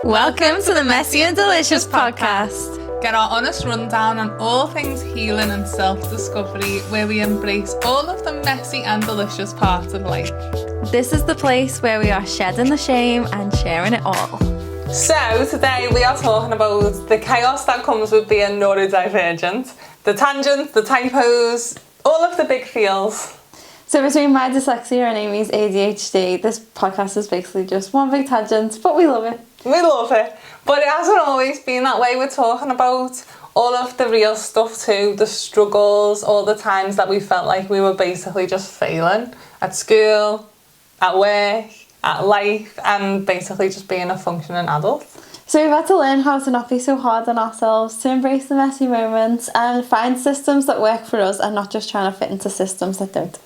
Welcome to the Messy and Delicious podcast. Get our honest rundown on all things healing and self-discovery, where we embrace all of the messy and delicious parts of life. This is the place where we are shedding the shame and sharing it all. So today we are talking about the chaos that comes with being neurodivergent, the tangents, the typos, all of the big feels. So between my dyslexia and Amy's ADHD, this podcast is basically just one big tangent, but we love it. We love it. But it hasn't always been that way. We're talking about all of the real stuff too, the struggles, all the times that we felt like we were basically just failing at school, at work, at life, and basically just being a functioning adult. So we've had to learn how to not be so hard on ourselves, to embrace the messy moments and find systems that work for us and not just trying to fit into systems that don't.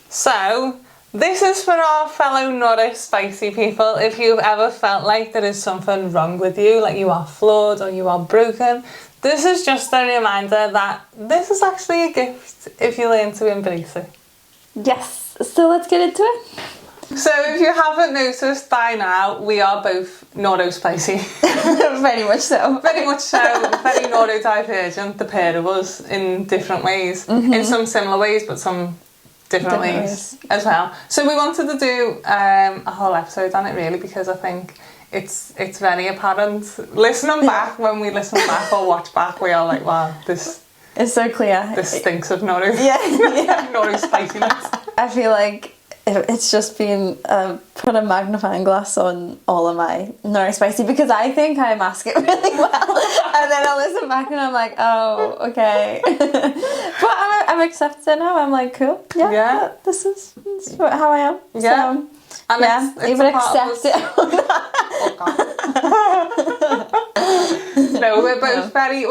So, this is for our fellow NeuroSpicy people. If you've ever felt like there is something wrong with you, like you are flawed or you are broken, this is just a reminder that this is actually a gift if you learn to embrace it. Yes, so let's get into it. So if you haven't noticed by now, we are both NeuroSpicy. Very much so. Very much so. Very neurodivergent, the pair of us, in different ways. Mm-hmm. In some similar ways, but some different ways as well. So we wanted to do a whole episode on it really, because I think it's very apparent. Listening back, when we listen back or watch back, we are like, wow, this is so clear. This stinks of neuro. Yeah. Neuro spiciness. I feel like it's just been put a magnifying glass on all of my NeuroSpicy, because I think I mask it really well, and then I listen back and I'm like, oh, okay. But I'm accepted it now. I'm like, cool, yeah. This is how I am. Yeah, so, and yeah, it's even accept it. No, we're both very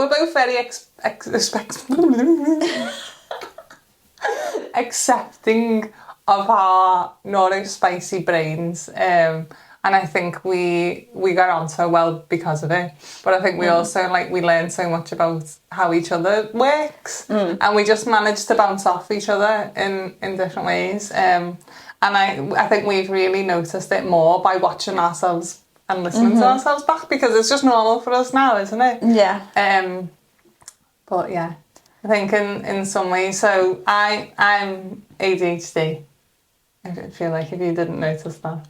accepting of our NeuroSpicy brains, and I think we got on so well because of it. But I think we also we learned so much about how each other works, and we just managed to bounce off each other in different ways. And I think we've really noticed it more by watching ourselves and listening to ourselves back, because it's just normal for us now, isn't it? Yeah. But yeah, I think in some ways. So I'm ADHD. I feel like if you didn't notice that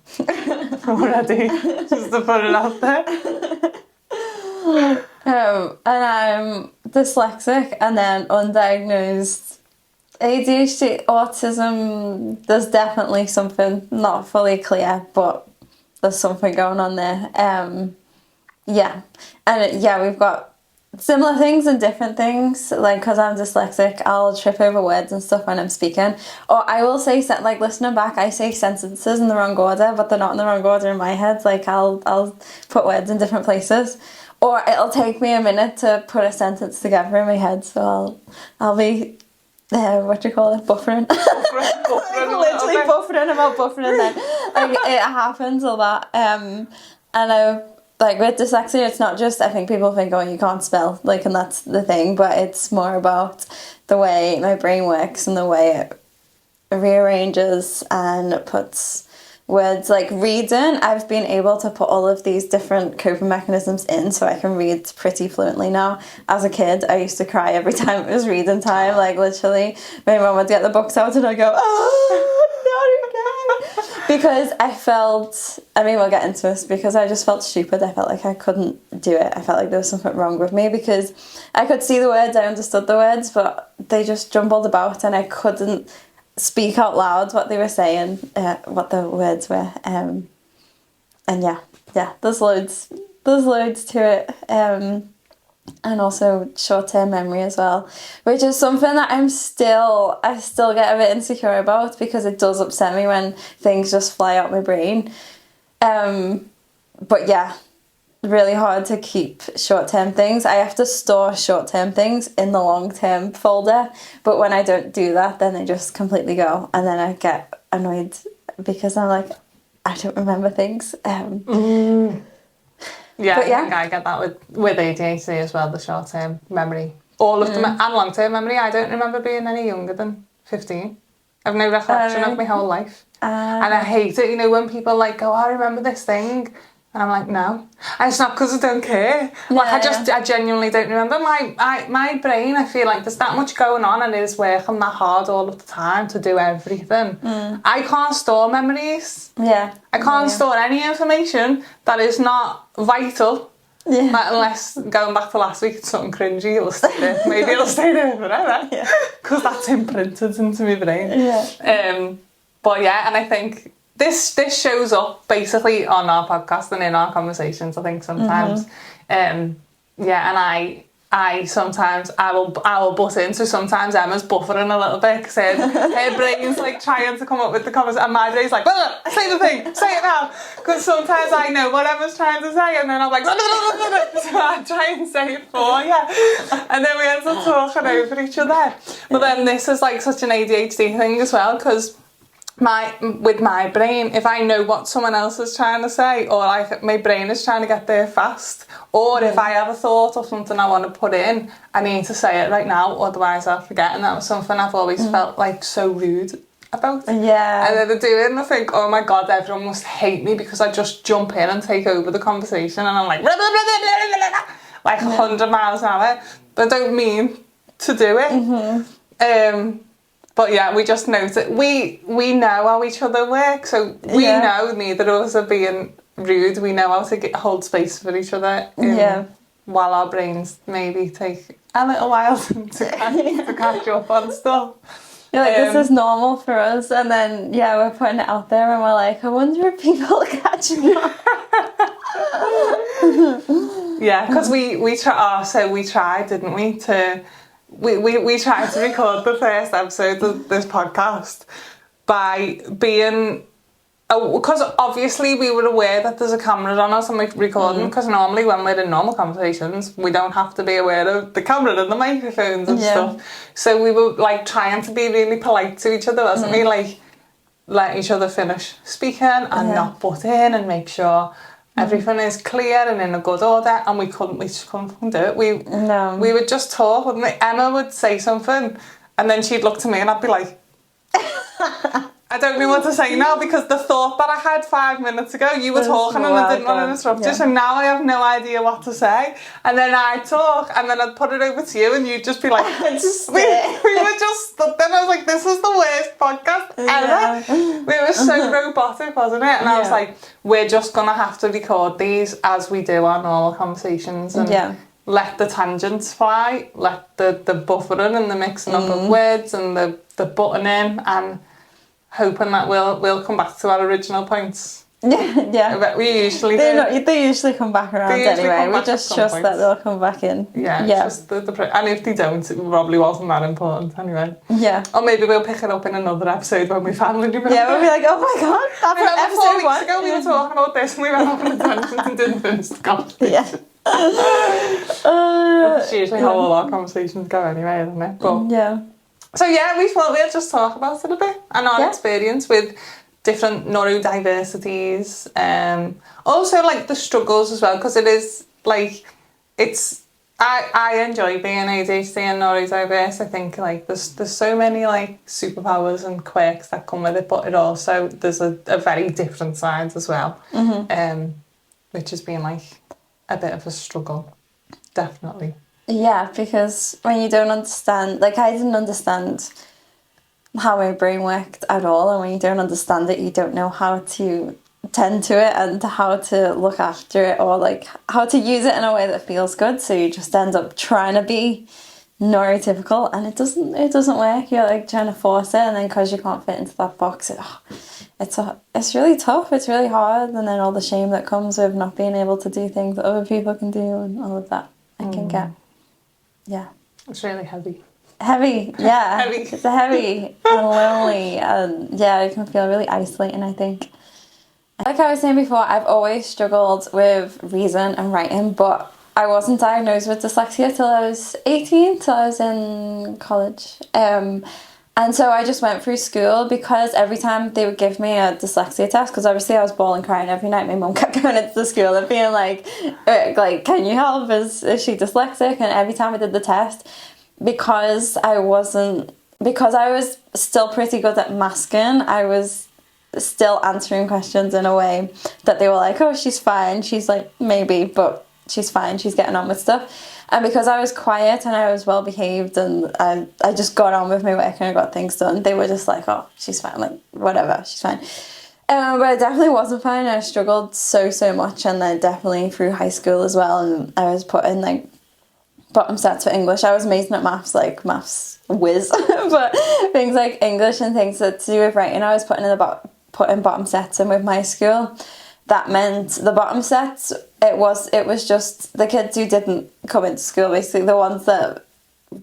already, just to put it out there. And I'm dyslexic and then undiagnosed ADHD, autism. There's definitely something not fully clear, but there's something going on there. We've got similar things and different things. Like, because I'm dyslexic, I'll trip over words and stuff when I'm speaking, or I will say, like, listening back, I say sentences in the wrong order, but they're not in the wrong order in my head. Like, I'll put words in different places, or it'll take me a minute to put a sentence together in my head, so I'll be buffering. Literally buffering about buffering then. Like, it happens a lot. And like with dyslexia, it's not just, I think people think, oh, you can't spell, like, and that's the thing, but it's more about the way my brain works and the way it rearranges and puts words. Like reading, I've been able to put all of these different coping mechanisms in so I can read pretty fluently now. As a kid, I used to cry every time it was reading time. Like, literally, my mum would get the books out and I'd go, oh, not again. Because I felt, we'll get into this, because I just felt stupid. I felt like I couldn't do it. I felt like there was something wrong with me, because I could see the words, I understood the words, but they just jumbled about and I couldn't speak out loud what they were saying, what the words were. And there's loads to it. And also short-term memory as well, which is something that I still get a bit insecure about, because it does upset me when things just fly out my brain. But yeah, really hard to keep short-term things. I have to store short-term things in the long-term folder, but when I don't do that, then they just completely go, and then I get annoyed because I'm like, I don't remember things. Yeah, I think I get that with ADHD as well, the short-term memory. All of them, and long-term memory. I don't remember being any younger than 15. I've no recollection of my whole life. And I hate it, when people go, I remember this thing. And I'm like, no. And it's not because I don't care. Like, I genuinely don't remember. My brain, I feel like there's that much going on and it is working that hard all of the time to do everything. I can't store memories. Yeah. I can't store any information that is not vital. Yeah. Like, unless, going back to last week, it's something cringy, it'll stay there. Maybe it'll stay there forever. Because that's imprinted into my brain. Yeah. But yeah, and I think this shows up basically on our podcast and in our conversations, I think sometimes. And I sometimes I will butt in, so sometimes Emma's buffering a little bit because her brain's like trying to come up with the conversation and my brain's like, say the thing, say it now, because sometimes I know what Emma's trying to say and then I'm like, so I try and say it for you and then we end up talking over each other. But then this is like such an ADHD thing as well, because with my brain, if I know what someone else is trying to say, or like my brain is trying to get there fast, or if I have a thought or something I want to put in, I need to say it right now, otherwise I'll forget. And that was something I've always felt like so rude about. Yeah. And then I do it and I think, oh my god, everyone must hate me because I just jump in and take over the conversation and I'm like, blah, blah, blah, blah, blah, blah, like 100 miles an hour, but I don't mean to do it. But yeah, we just know that we know how each other work, so we know neither of us are being rude. We know how to hold space for each other. While our brains maybe take a little while to catch up on stuff. You're like, this is normal for us, and then we're putting it out there, and we're like, I wonder if people are catching on. Yeah, because we tried, didn't we? We tried to record the first episode of this podcast by being... Because obviously we were aware that there's a camera on us and we're recording, because normally when we're in normal conversations, we don't have to be aware of the camera and the microphones and stuff. So we were like trying to be really polite to each other, wasn't we? Like, let each other finish speaking and not butt in and make sure everything is clear and in a good order, and we just couldn't do it. We would just talk, wouldn't we? Emma would say something and then she'd look to me and I'd be like, I don't know what to say now, because the thought that I had 5 minutes ago, you were talking and I didn't want to interrupt you, so now I have no idea what to say. And then I'd talk and then I'd put it over to you and you'd just be like, we were just stood there and I was like, this is the worst podcast ever. We were so robotic, wasn't it? And I was like, we're just going to have to record these as we do our normal conversations and let the tangents fly, let the buffering and the mixing up of words and the butting in, and hoping that we'll come back to our original points. But we usually they usually come back around anyway. We just trust that they'll come back in. Just and if they don't, it probably wasn't that important anyway. Or maybe we'll pick it up in another episode when we finally remember. We'll be like, oh my god, that's from episode 4 weeks ago we were talking about this and we went off on a tangent and didn't finish the conversation. That's usually how all our conversations go anyway, isn't it? But so we thought we'd just talk about it a bit and our experience with different neurodiversities. Also like the struggles as well, because it is like, I enjoy being ADHD and neurodiverse. I think like there's so many like superpowers and quirks that come with it, but it also, there's a very different side as well, which has been like a bit of a struggle, definitely. Yeah, because when you don't understand, like I didn't understand how my brain worked at all, and when you don't understand it, you don't know how to tend to it and how to look after it, or like how to use it in a way that feels good. So you just end up trying to be neurotypical, and it doesn't work. You're like trying to force it, and then because you can't fit into that box, it's really tough. It's really hard, and then all the shame that comes with not being able to do things that other people can do, and all of that I can get. It's really heavy. Heavy. It's heavy and lonely, and it can feel really isolating, I think. Like I was saying before, I've always struggled with reading and writing, but I wasn't diagnosed with dyslexia till I was 18, till I was in college. And so I just went through school, because every time they would give me a dyslexia test, because obviously I was bawling, crying every night. My mum kept going into the school and being like, can you help? Is she dyslexic? And every time I did the test, because I was still pretty good at masking, I was still answering questions in a way that they were like, oh, she's fine, she's like, maybe, but she's fine, she's getting on with stuff. And because I was quiet and I was well behaved and I just got on with my work and I got things done, they were just like, oh, she's fine, like, whatever, she's fine. But I definitely wasn't fine. I struggled so much, and then definitely through high school as well, and I was put in like bottom sets for English. I was amazing at maths, like maths whiz, but things like English and things that to do with writing, I was putting bottom sets in with my school. That meant the bottom sets, it was just the kids who didn't come into school, basically the ones that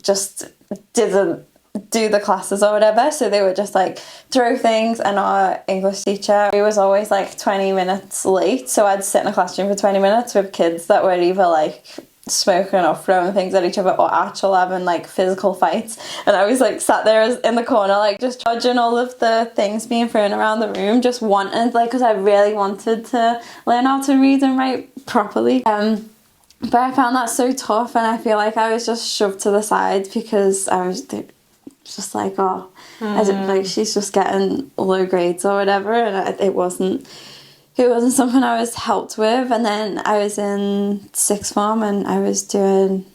just didn't do the classes or whatever, so they would just like throw things, and our English teacher, he was always like 20 minutes late, so I'd sit in a classroom for 20 minutes with kids that were either like smoking or throwing things at each other or actually having like physical fights, and I was like sat there in the corner like just judging all of the things being thrown around the room, just wanted, like, because I really wanted to learn how to read and write properly, but I found that so tough, and I feel like I was just shoved to the side because I was just like, oh, I didn't, like, she's just getting low grades or whatever, and it wasn't something I was helped with. And then I was in sixth form and I was doing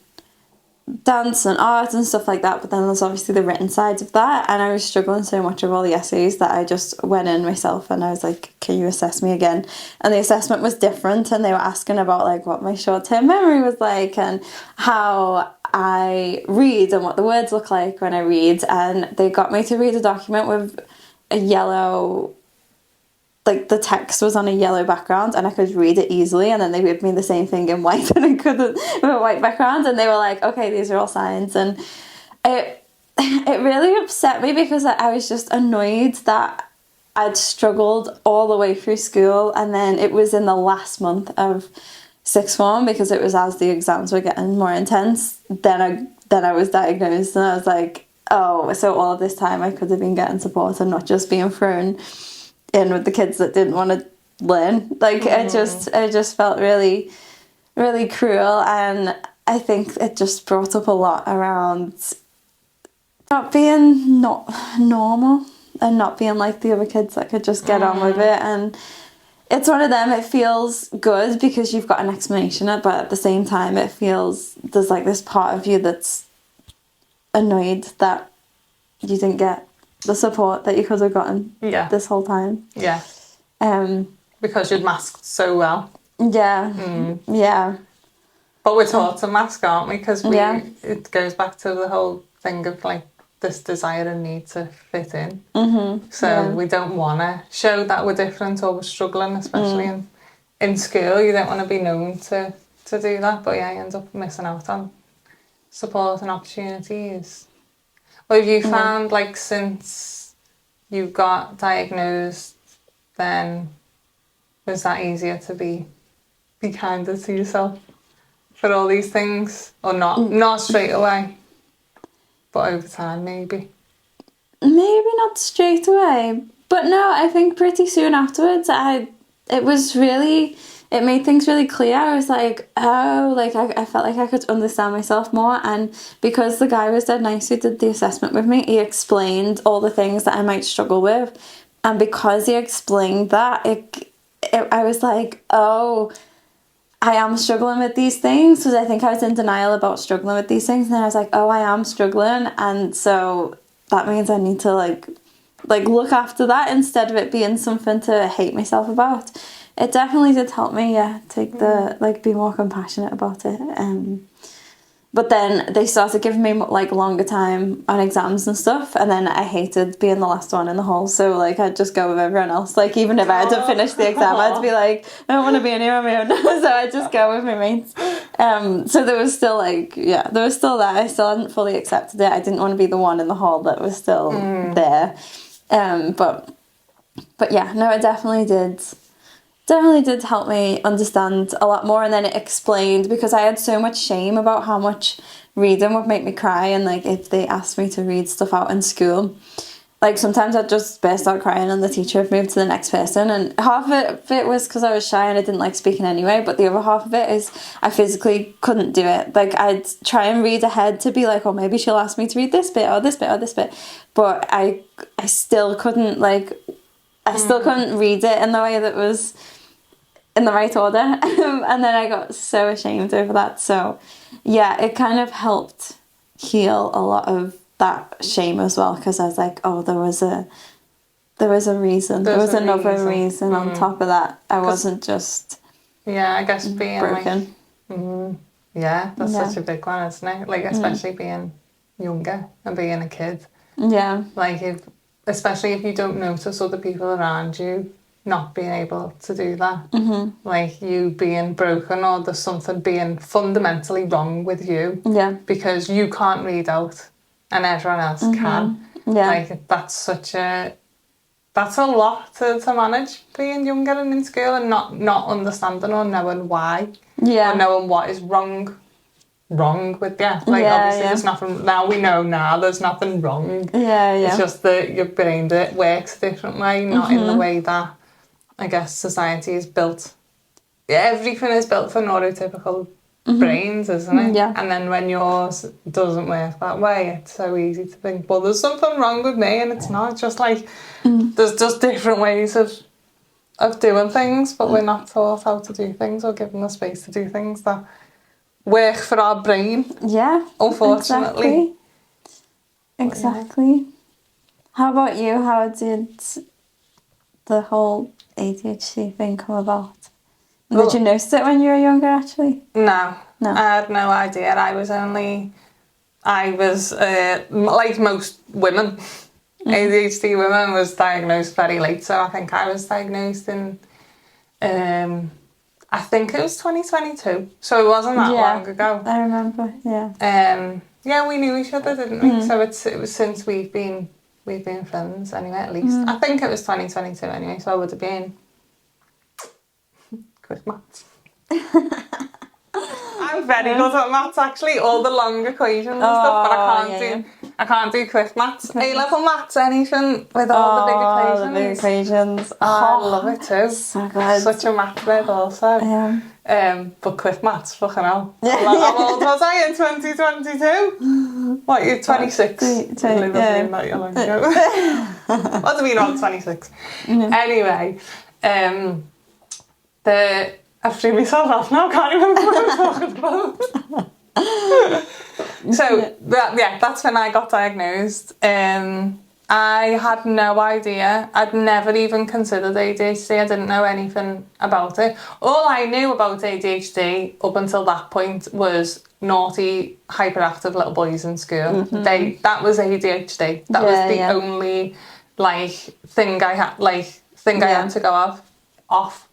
dance and art and stuff like that, but then there's obviously the written sides of that, and I was struggling so much with all the essays that I just went in myself and I was like, can you assess me again? And the assessment was different, and they were asking about like what my short-term memory was like and how I read and what the words look like when I read, and they got me to read a document with a yellow, like the text was on a yellow background and I could read it easily, and then they gave me the same thing in white and I couldn't with a white background, and they were like, okay, these are all signs. And it really upset me because I was just annoyed that I'd struggled all the way through school, and then it was in the last month of sixth form, because it was as the exams were getting more intense, then I was diagnosed, and I was like, oh, so all of this time I could have been getting support and not just being thrown in with the kids that didn't want to learn. Like, it just felt really, really cruel, and I think it just brought up a lot around not being not normal and not being like the other kids that could just get on with it. And it's one of them, it feels good because you've got an explanation, but at the same time it feels there's like this part of you that's annoyed that you didn't get the support that you could have gotten this whole time. Yeah. Because you'd masked so well. Yeah. Yeah. But we're taught to mask, aren't we? Because it goes back to the whole thing of like this desire and need to fit in. Mm-hmm. So we don't want to show that we're different or we're struggling, especially in school. You don't want to be known to do that. But yeah, you end up missing out on support and opportunities. Well, have you found, like, since you got diagnosed, then was that easier to be kinder to yourself for all these things? Or not straight away, but over time, maybe? Maybe not straight away. But no, I think pretty soon afterwards, it made things really clear. I was like, oh, like I felt like I could understand myself more, and because the guy was dead nice who did the assessment with me, he explained all the things that I might struggle with, and because he explained that, I was like, oh, I am struggling with these things, because I think I was in denial about struggling with these things, and then I was like, oh, I am struggling, and so that means I need to like look after that instead of it being something to hate myself about. It definitely did help me, take be more compassionate about it. But then they started giving me like longer time on exams and stuff, and then I hated being the last one in the hall, so like I'd just go with everyone else. Like, even if I hadn't finished the exam, I'd be like, I don't want to be in here on my own. So I'd just go with my mates. So there was still that. I still hadn't fully accepted it. I didn't want to be the one in the hall that was still there. But yeah, no, it definitely did help me understand a lot more. And then it explained, because I had so much shame about how much reading would make me cry, and like if they asked me to read stuff out in school, like sometimes I'd just burst out crying and the teacher would move to the next person, and half of it was because I was shy and I didn't like speaking anyway, but the other half of it is I physically couldn't do it. Like, I'd try and read ahead to be like, oh, maybe she'll ask me to read this bit or this bit or this bit, but I still couldn't like I still couldn't read it in the way that was in the right order. And then I got so ashamed over that. So yeah, it kind of helped heal a lot of that shame as well, because I was like, oh, there was a reason. There was another reason on top of that. I wasn't just I guess being broken. That's such a big one, isn't it? Like, especially being younger and being a kid. Yeah. Like, especially if you don't notice other people around you not being able to do that. Like, you being broken, or there's something being fundamentally wrong with you. Yeah. Because you can't read out and everyone else can. Yeah. Like, that's a lot to manage, being younger and in school and not understanding or knowing why. Yeah. Or knowing what is wrong with you. Like, obviously there's nothing, now we know there's nothing wrong. It's just that your brain works a different way, not in the way that, I guess, society is built. Everything is built for neurotypical brains, isn't it? Yeah. And then when yours doesn't work that way, it's so easy to think, well, there's something wrong with me, and it's not. It's just like, there's just different ways of doing things, but we're not taught how to do things or given the space to do things that work for our brain. Yeah. Unfortunately. Exactly. How about you? How did the whole ADHD thing come about? Did you notice it when you were younger, actually? No. I had no idea. I was like most women, ADHD women, was diagnosed very late. So I think I was diagnosed in, I think it was 2022. So it wasn't that long ago. I remember, yeah. We knew each other, didn't we? So it was since we've been friends anyway, at least. I think it was 2022 anyway, so I would have been quick maths. I'm very good at maths, actually, all the long equations and stuff, but I can't do quick maths. A-level maths, anything with all the big equations. The big equations. I love it too. So good. Such a maths nerd also. But quick maths, fucking hell. How old was I in 2022? What, you're 26? What do you mean I'm 26? Anyway, I threw myself off now, can't remember what I'm talking about. So, that's when I got diagnosed. I had no idea. I'd never even considered ADHD. I didn't know anything about it. All I knew about ADHD up until that point was naughty, hyperactive little boys in school. That was ADHD. That was the only thing I had to go off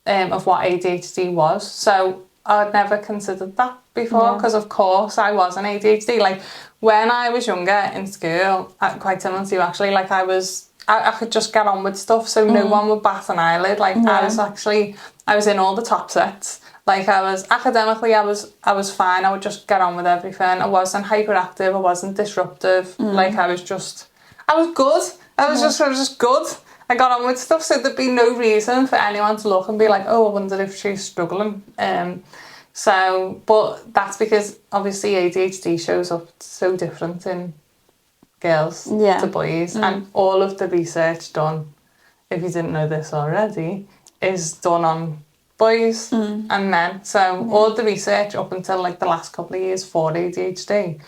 of what ADHD was. So I'd never considered that before, because of course I was an ADHD. Like, when I was younger in school, quite similar to you actually, like I could just get on with stuff, so no one would bat an eyelid. Like, I was in all the top sets. Like, academically I was fine. I would just get on with everything. I wasn't hyperactive, I wasn't disruptive. Like, I was good. I was just good. I got on with stuff, so there'd be no reason for anyone to look and be like, oh, I wonder if she's struggling. But that's because obviously ADHD shows up so different in girls to boys, and all of the research done, if you didn't know this already, is done on boys and men. So all the research up until like the last couple of years for ADHD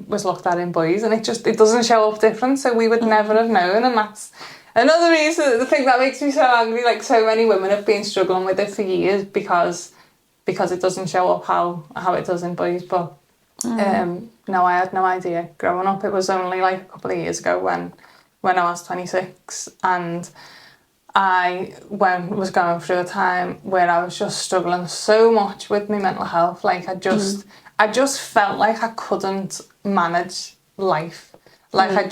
was looked at in boys, and it doesn't show up different, so we would never have known. And that's another reason, the thing that makes me so angry. Like, so many women have been struggling with it for years because it doesn't show up how it does in boys. But no, I had no idea growing up. It was only like a couple of years ago when I was 26, and I was going through a time where I was just struggling so much with my mental health. Like, I just felt like I couldn't manage life. Like,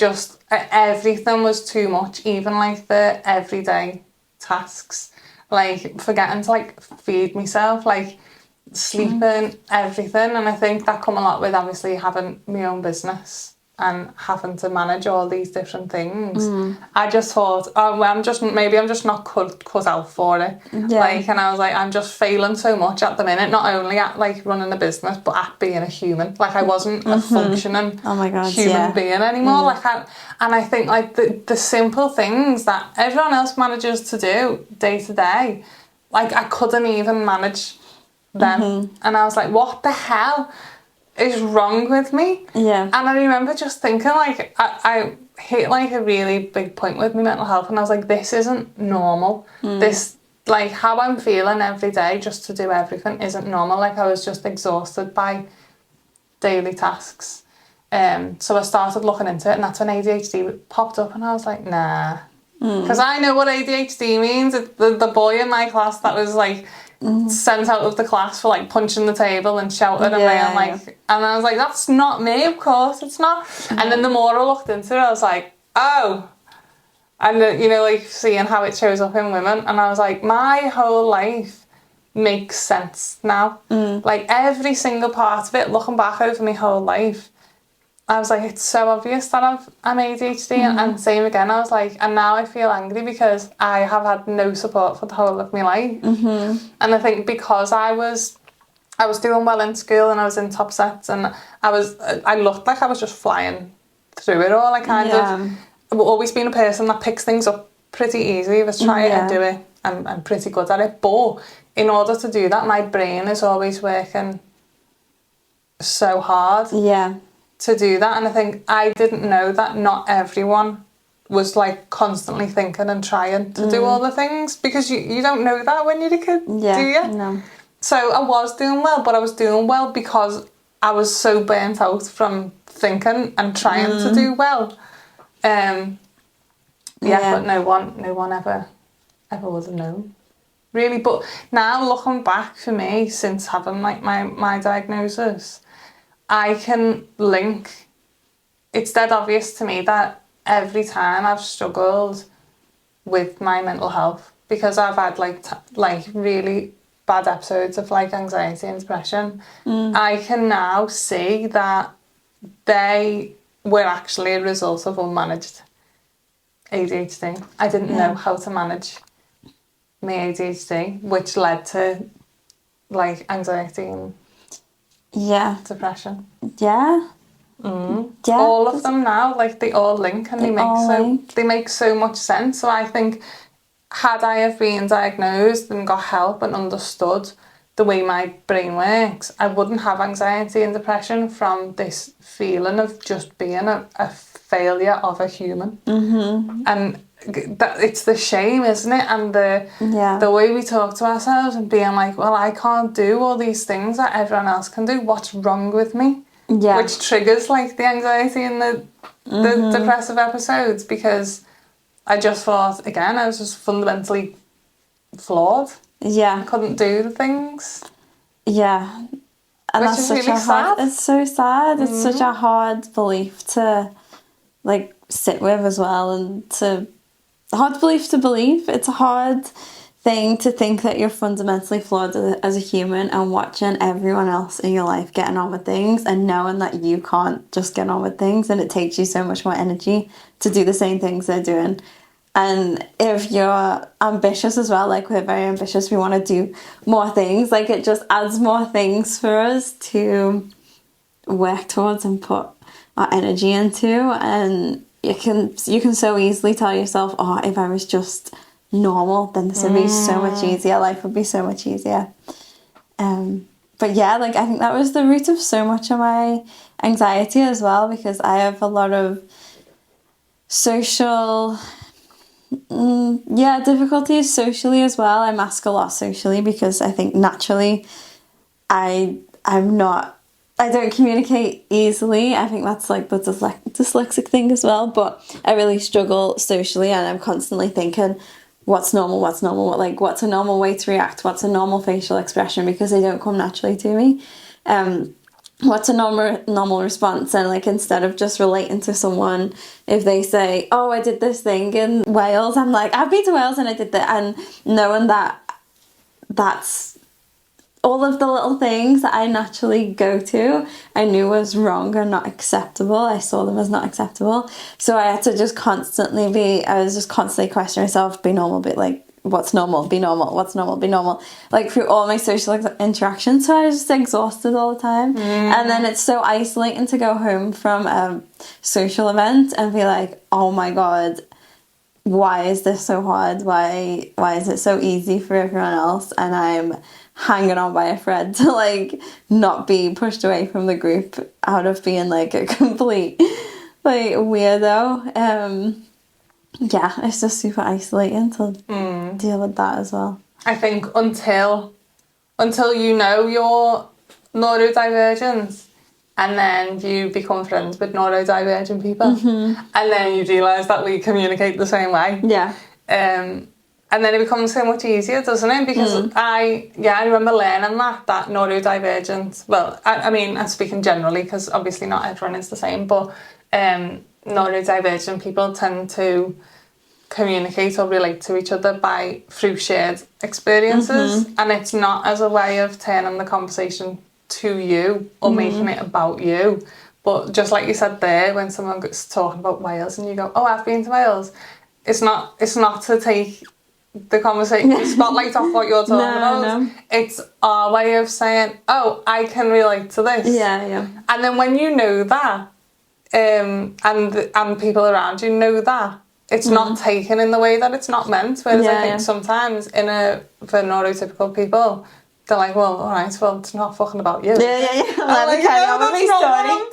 everything was too much, even like the everyday tasks, like forgetting to like feed myself, like sleeping, everything. And I think that come a lot with obviously having my own business and having to manage all these different things, I just thought, oh, well, maybe I'm just not cut out for it. Yeah. Like, and I was like, I'm just failing so much at the minute, not only at like running a business, but at being a human. Like, I wasn't a functioning Oh my God, human being anymore. Like, and I think like the simple things that everyone else manages to do day to day, like I couldn't even manage them. And I was like, what the hell is wrong with me? Yeah. And I remember just thinking, like, I hit like a really big point with my mental health, and I was like, this isn't normal. This, like, how I'm feeling every day just to do everything isn't normal. Like, I was just exhausted by daily tasks. So I started looking into it, and that's when ADHD popped up, and I was like, nah. Because I know what ADHD means. The boy in my class that was like sent out of the class for like punching the table and shouting at me, and I was like, that's not me, of course it's not. And then the more I looked into it, I was like, oh. And you know, like seeing how it shows up in women, and I was like, my whole life makes sense now. Like every single part of it, looking back over my whole life, I was like, it's so obvious that I'm ADHD. And same again, I was like, and now I feel angry because I have had no support for the whole of my life. And I think because I was doing well in school and I was in top sets, and I looked like I was just flying through it all. I kind of, I've always been a person that picks things up pretty easy. If I try it and do it, I'm pretty good at it. But in order to do that, my brain is always working so hard. To do that. And I think I didn't know that not everyone was like constantly thinking and trying to do all the things, because you don't know that when you're a kid, do you? No. So I was doing well, but I was doing well because I was so burnt out from thinking and trying to do well. But no one ever would have known, really. But now looking back, for me, since having like my diagnosis, I can link. It's dead obvious to me that every time I've struggled with my mental health, because I've had like really bad episodes of like anxiety and depression, I can now see that they were actually a result of unmanaged ADHD. I didn't know how to manage my ADHD, which led to like anxiety and depression. All of them now, like they all link, and they make so much sense. So I think, had I have been diagnosed and got help and understood the way my brain works, I wouldn't have anxiety and depression from this feeling of just being a failure of a human. And that it's the shame, isn't it? And the way we talk to ourselves and being like, well, I can't do all these things that everyone else can do. What's wrong with me? Which triggers like the anxiety and the depressive episodes, because I just thought, again, I was just fundamentally flawed. I couldn't do the things. And which that's is such really sad. It's so sad. It's such a hard belief to like sit with as well, and hard belief to believe. It's a hard thing to think that you're fundamentally flawed as a human, and watching everyone else in your life getting on with things and knowing that you can't just get on with things, and it takes you so much more energy to do the same things they're doing. And if you're ambitious as well, like we're very ambitious, we want to do more things, like it just adds more things for us to work towards and put our energy into. And you can so easily tell yourself, oh, if I was just normal, then this would be so much easier, life would be so much easier. But yeah, like I think that was the root of so much of my anxiety as well, because I have a lot of social difficulties socially as well. I mask a lot socially because I think naturally I don't communicate easily. I think that's like the dyslexic thing as well, but I really struggle socially, and I'm constantly thinking, what's normal, what's a normal way to react, what's a normal facial expression, because they don't come naturally to me. What's a normal response? And like, instead of just relating to someone, if they say, oh, I did this thing in Wales, I'm like, I've been to Wales and I did that, and knowing that that's all of the little things that I naturally go to, I knew was wrong and not acceptable. I saw them as not acceptable. So I had to just I was just constantly questioning myself, be normal, be like, what's normal, be normal, what's normal, be normal. Like through all my social interactions. So I was just exhausted all the time. And then it's so isolating to go home from a social event and be like, oh my God, why is this so hard? Why is it so easy for everyone else? And I'm hanging on by a thread to like not be pushed away from the group out of being like a complete like weirdo. Yeah, it's just super isolating to deal with that as well. I think until you know your neurodivergence, and then you become friends with neurodivergent people, and then you realise that we communicate the same way. Yeah. And then it becomes so much easier, doesn't it? Because I remember learning that neurodivergent, well, I mean, I'm speaking generally because obviously not everyone is the same, but neurodivergent people tend to communicate or relate to each other through shared experiences, and it's not as a way of turning the conversation to you or making it about you. But just like you said there, when someone gets talking about Wales and you go, oh, I've been to Wales, it's not to take the conversation, the spotlight off what you're talking about. No. It's our way of saying, oh, I can relate to this. Yeah. And then when you know that, and people around you know that, it's not taken in the way that it's not meant. Whereas I think sometimes for neurotypical people, they're like, well, all right, well, it's not fucking about you. Yeah. Like, that's not what I'm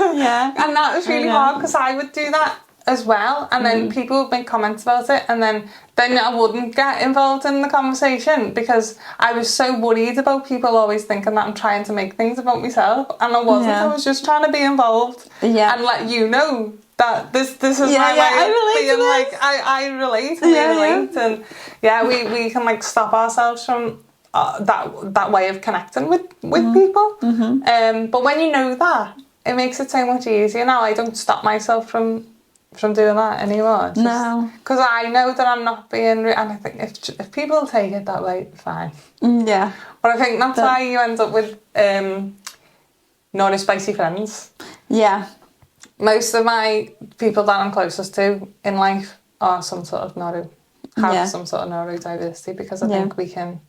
doing. Yeah. And that was really hard because I would do that as well, and then people would make comments about it, and then I wouldn't get involved in the conversation because I was so worried about people always thinking that I'm trying to make things about myself, and I wasn't. I was just trying to be involved and let you know that this is my way of being like, I relate, and we relate, and we can like stop ourselves from that way of connecting with people. But when you know that, it makes it so much easier. Now I don't stop myself from doing that anymore. No. Because I know that I'm not being... and I think if people take it that way, fine. Yeah. But I think that's why you end up with NeuroSpicy friends. Yeah. Most of my people that I'm closest to in life are some sort of some sort of neurodiversity, because I think we can...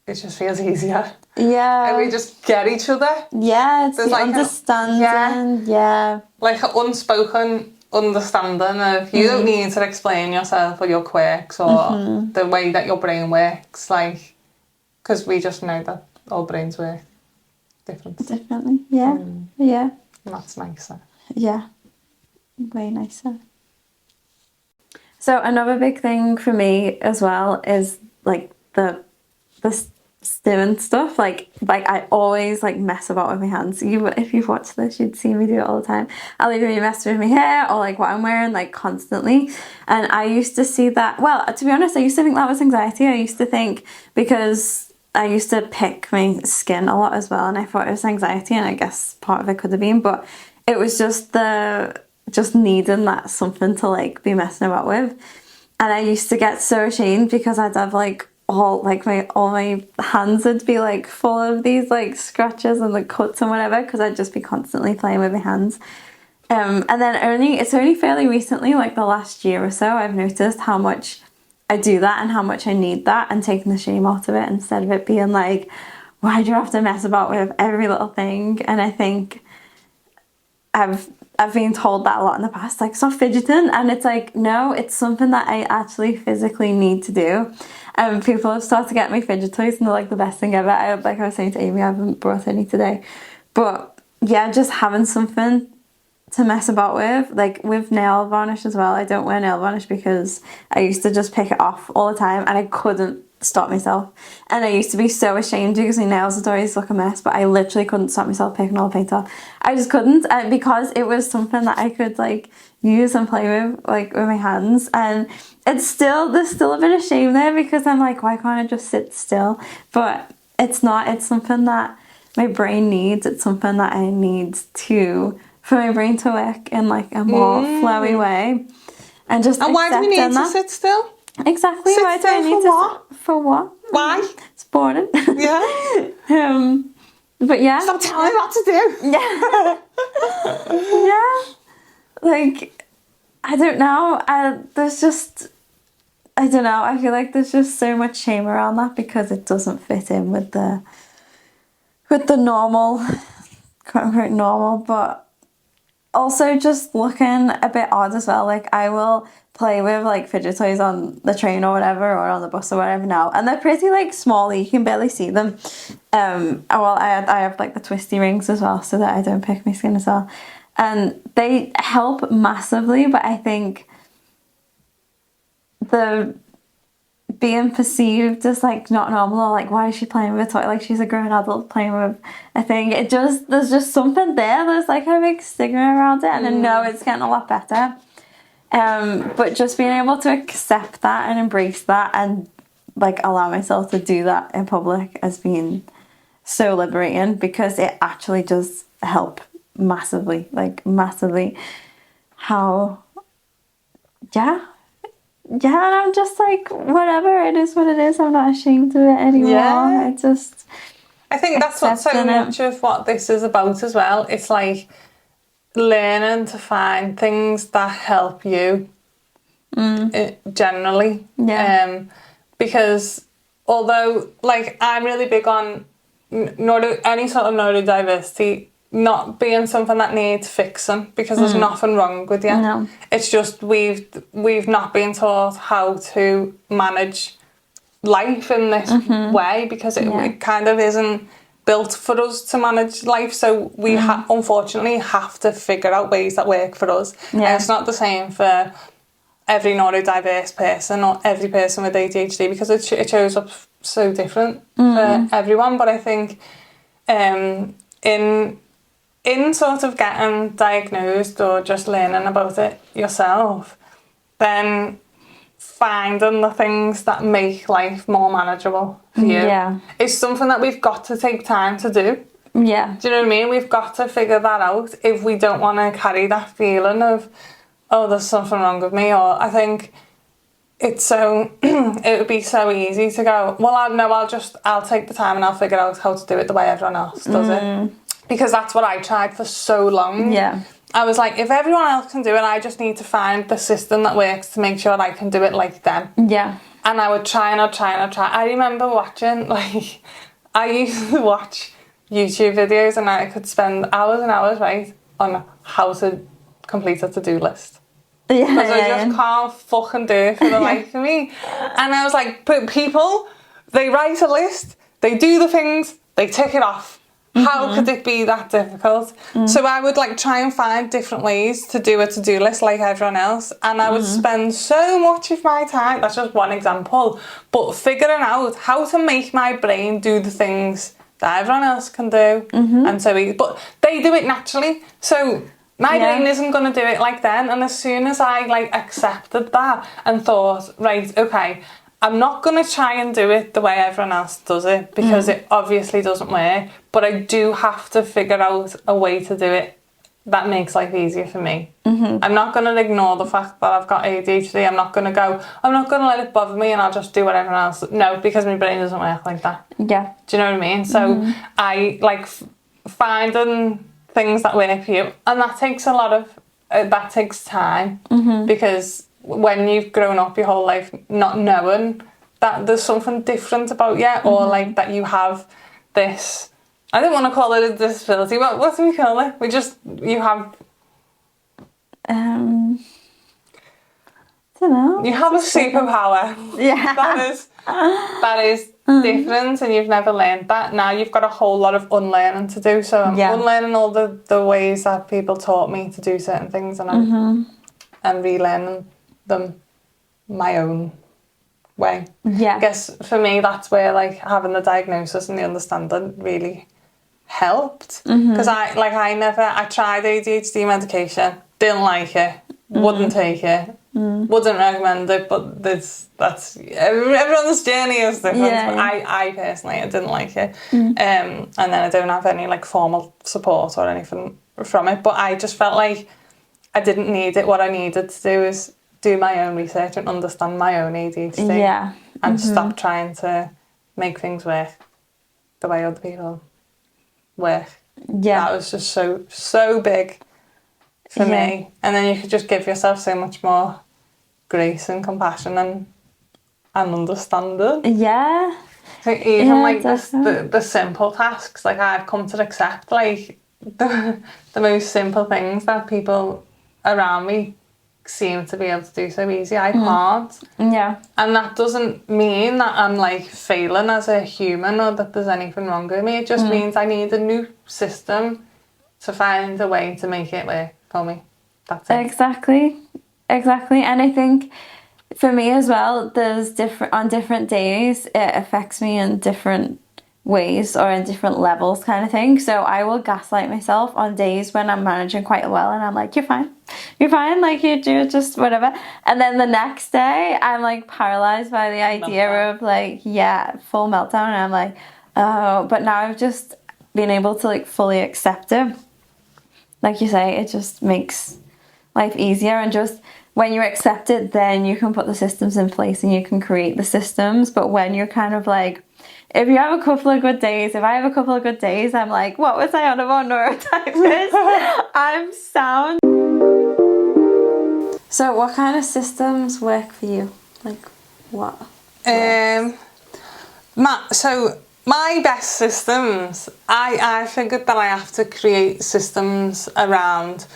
It just feels easier. Yeah. And we just get each other. Yeah, it's like understanding. Yeah. Like an unspoken understanding of you don't need to explain yourself or your quirks or the way that your brain works, like, because we just know that all brains work differently. Yeah. Yeah. And that's nicer. Yeah. Way nicer. So another big thing for me as well is like the stimming stuff. Like I always like mess about with my hands. If you've watched this, you'd see me do it all the time. I'll either be messing with my hair or like what I'm wearing, like constantly. And I used to see that, well, to be honest, I used to think that was anxiety. I used to think, because I used to pick my skin a lot as well, and I thought it was anxiety, and I guess part of it could have been, but it was just needing that something to like be messing about with. And I used to get so ashamed because I'd have like all my hands would be like full of these like scratches and like cuts and whatever, because I'd just be constantly playing with my hands. And then it's only fairly recently, like the last year or so, I've noticed how much I do that and how much I need that, and taking the shame out of it instead of it being like, why do you have to mess about with every little thing? And I think I've been told that a lot in the past, like, stop fidgeting, and it's like, no, it's something that I actually physically need to do. People have started to get me fidget toys, and they're like the best thing ever. Like I was saying to Amy, I haven't brought any today, but yeah, just having something to mess about with, like with nail varnish as well. I don't wear nail varnish because I used to just pick it off all the time, and I couldn't stop myself, and I used to be so ashamed because my nails would always look a mess, but I literally couldn't stop myself picking all the paint off. I just couldn't, because it was something that I could like use and play with, like with my hands. And there's still a bit of shame there, because I'm like, why can't I just sit still? But it's something that my brain needs. It's something that I need for my brain to work in like a more flowy way, and just why do we need to sit still? Exactly. Sit why do still I need for to what? For what? Why? It's boring. Yeah. But yeah. Stop telling me what to do. Yeah. Yeah. Like, I don't know. There's just, I don't know. I feel like there's just so much shame around that because it doesn't fit in with the normal, quote unquote normal, but also just looking a bit odd as well. Like, I will play with like fidget toys on the train or whatever, or on the bus or whatever now, and they're pretty like small, you can barely see them. Well, I have like the twisty rings as well so that I don't pick my skin as well, and they help massively, but I think the being perceived as like not normal, or like, why is she playing with a toy, like she's a grown adult playing with a thing, there's just something there's like a big stigma around it, and I know it's getting a lot better. But just being able to accept that and embrace that and like allow myself to do that in public has been so liberating, because it actually does help massively, like massively. How, yeah, and I'm just like, whatever, it is what it is. I'm not ashamed of it anymore. Yeah. I think that's what so much of what this is about as well. It's like learning to find things that help you generally. Yeah. Because although like I'm really big on any sort of neurodiversity not being something that needs fixing, because there's nothing wrong with you. No. It's just we've not been taught how to manage life in this way, because it kind of isn't built for us to manage life, so we unfortunately have to figure out ways that work for us. And it's not the same for every neurodiverse person or every person with ADHD, because it shows up so different for everyone. But I think in sort of getting diagnosed or just learning about it yourself, then finding the things that make life more manageable for you is something that we've got to take time to do. Yeah. Do you know what I mean? We've got to figure that out if we don't want to carry that feeling of, oh, there's something wrong with me. Or I think it's so, it would be so easy to go, well, I'll take the time and I'll figure out how to do it the way everyone else does it. Because that's what I tried for so long. Yeah. I was like, if everyone else can do it, I just need to find the system that works to make sure I can do it like them. Yeah. And I would try and I'd try and I'd try. I remember watching, like, I used to watch YouTube videos and I could spend hours and hours, right, on how to complete a to-do list. Yeah. Because I just can't fucking do it for the life of me. And I was like, but people, they write a list, they do the things, they tick it off. How could it be that difficult? So I would like try and find different ways to do a to-do list like everyone else, and I would spend so much of my time, that's just one example, but figuring out how to make my brain do the things that everyone else can do. And so but they do it naturally, so my brain isn't going to do it like them. And as soon as I like accepted that and thought, right, okay, I'm not going to try and do it the way everyone else does it, because it obviously doesn't work, but I do have to figure out a way to do it that makes life easier for me. I'm not going to ignore the fact that I've got ADHD. I'm not going to let it bother me and I'll just do what everyone else. No, because my brain doesn't work like that. Yeah. Do you know what I mean? So I like finding things that work for you, and that takes that takes time, because when you've grown up your whole life not knowing that there's something different about you, or like that you have this, I don't want to call it a disability, what do we call it? You have I don't know. You have a superpower. Yeah. That is different, and you've never learned that. Now you've got a whole lot of unlearning to do, so I'm unlearning all the ways that people taught me to do certain things, and I'm relearning them my own way. Yeah. I guess for me that's where like having the diagnosis and the understanding really helped, because I tried ADHD medication, didn't like it, wouldn't take it, wouldn't recommend it, but that's everyone's journey is different. I personally I didn't like it, and then I don't have any like formal support or anything from it, but I just felt like I didn't need it. What I needed to do is do my own research and understand my own ADHD, and stop trying to make things work the way other people work. Yeah. That was just so big for me. And then you could just give yourself so much more grace and compassion and understanding. Yeah. I think even like definitely. the simple tasks, like I've come to accept like the most simple things that people around me seem to be able to do so easy. I can't. Yeah. And that doesn't mean that I'm like failing as a human or that there's anything wrong with me. It just means I need a new system to find a way to make it work for me. That's it. Exactly. And I think for me as well, there's on different days, it affects me in different ways or in different levels kind of thing. So I will gaslight myself on days when I'm managing quite well and I'm like, you're fine, like you do just whatever. And then the next day I'm like paralyzed by the idea of like, full meltdown. And I'm like, oh, but now I've just been able to like fully accept it. Like you say, it just makes life easier. And just when you accept it, then you can put the systems in place and you can create the systems. But when you're kind of like, if you have a couple of good days, if I have a couple of good days, I'm like, what was I on about neurotypist? I'm sound. So what kind of systems work for you? Like what? My best systems, I figured that I have to create systems around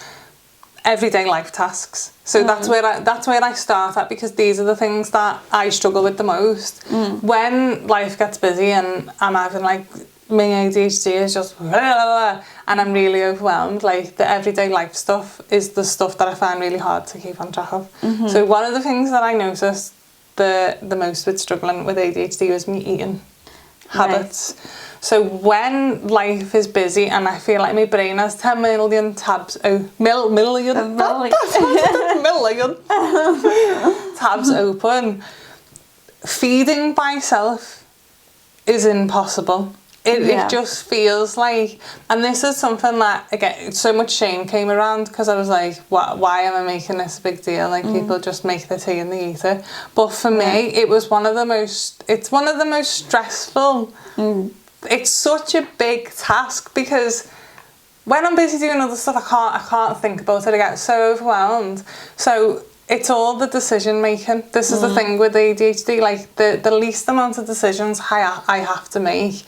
everyday life tasks. So that's where I start at, because these are the things that I struggle with the most. When life gets busy and I'm having like my ADHD is just and I'm really overwhelmed, like the everyday life stuff is the stuff that I find really hard to keep on track of. So one of the things that I noticed the most with struggling with ADHD was me eating habits. Right. So when life is busy and I feel like my brain has 10 million tabs, million tabs open, feeding myself is impossible. It just feels like, and this is something that, again, so much shame came around because I was like, why am I making this a big deal? Like, people just make the tea and they eat it. But for me, it was one of the most stressful. It's such a big task because when I'm busy doing other stuff, I can't think about it. I get so overwhelmed. So it's all the decision making. This is the thing with ADHD, like the least amount of decisions I have to make,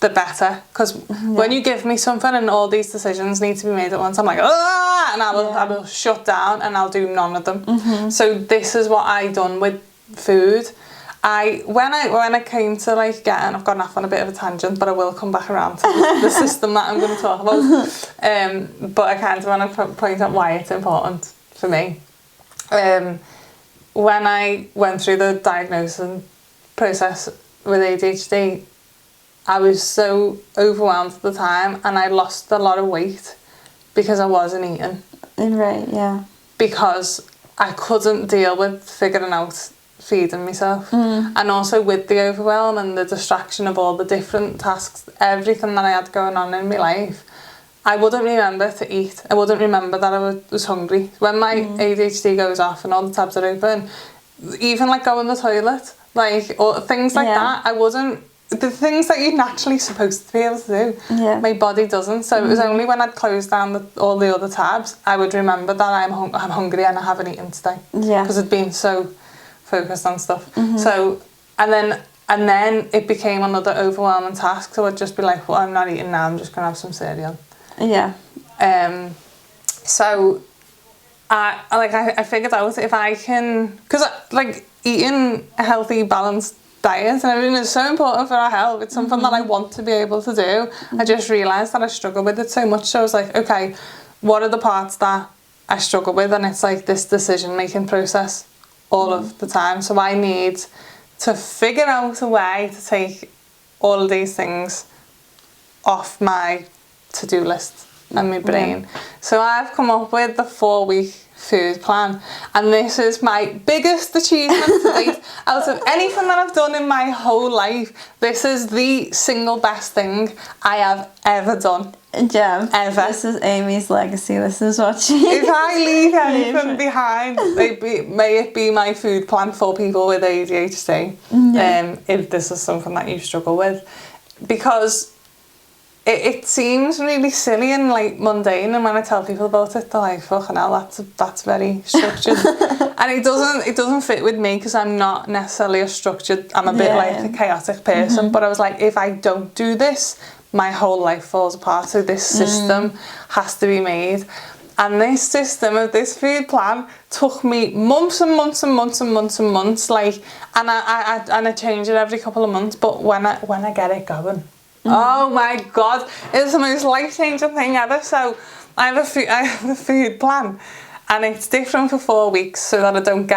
the better. Because when you give me something and all these decisions need to be made at once, I'm like, ah, and I will shut down and I'll do none of them. So this is what I done with food. When I came to like getting, I've gone off on a bit of a tangent, but I will come back around to the system that I'm going to talk about. But I kind of want to point out why it's important for me. When I went through the diagnosis process with ADHD, I was so overwhelmed at the time and I lost a lot of weight because I wasn't eating. Right, yeah. Because I couldn't deal with figuring out feeding myself. And also with the overwhelm and the distraction of all the different tasks, everything that I had going on in my life, I wouldn't remember to eat. I wouldn't remember that I was hungry. When my ADHD goes off and all the tabs are open, even like going to the toilet, like, or things like that, I wasn't, the things that you're naturally supposed to be able to do, my body doesn't. So it was only when I'd closed down all the other tabs, I would remember that I'm hungry and I haven't eaten today. Because I'd been so focused on stuff. So, and then it became another overwhelming task. So I'd just be like, well, I'm not eating now, I'm just going to have some cereal. So I figured out if I can, because like eating a healthy, balanced diet and everything is so important for our health. It's something that I want to be able to do. I just realised that I struggle with it so much. So I was like, okay, what are the parts that I struggle with? And it's like this decision-making process all of the time. So I need to figure out a way to take all of these things off my to-do list and my brain. So I've come up with the 4-week food plan, and this is my biggest achievement to date. Out of anything that I've done in my whole life, this is the single best thing I have ever done. Jem, Ever. this is Amy's legacy. This is what she... If I leave anything behind, may it be my food plan for people with ADHD, if this is something that you struggle with. Because it seems really silly and like mundane, and when I tell people about it, they're like, fucking hell, that's very structured. And it doesn't fit with me because I'm not necessarily I'm a bit like a chaotic person, but I was like, if I don't do this, my whole life falls apart. So this system has to be made. And this system of this food plan took me months and months and months and months and months, like, and I change it every couple of months. But when I get it going, oh my God, it's the most life-changing thing ever. So I have a food plan, and it's different for 4 weeks so that I don't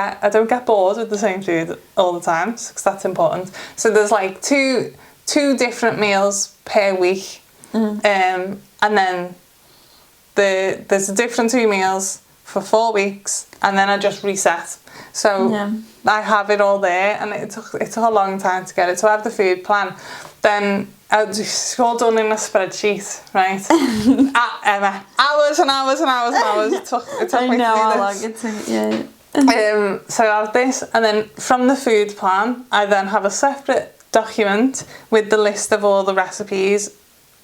get bored with the same food all the time, because that's important. So there's like two different meals per week, and then there's a different 2 meals for 4 weeks, and then I just reset. So I have it all there, and it took a long time to get it. So I have the food plan, then it's all done in a spreadsheet, right? Emma, hours and hours and hours and hours it took me to do this. I know how long it took, so I have this, and then from the food plan, I then have a separate document with the list of all the recipes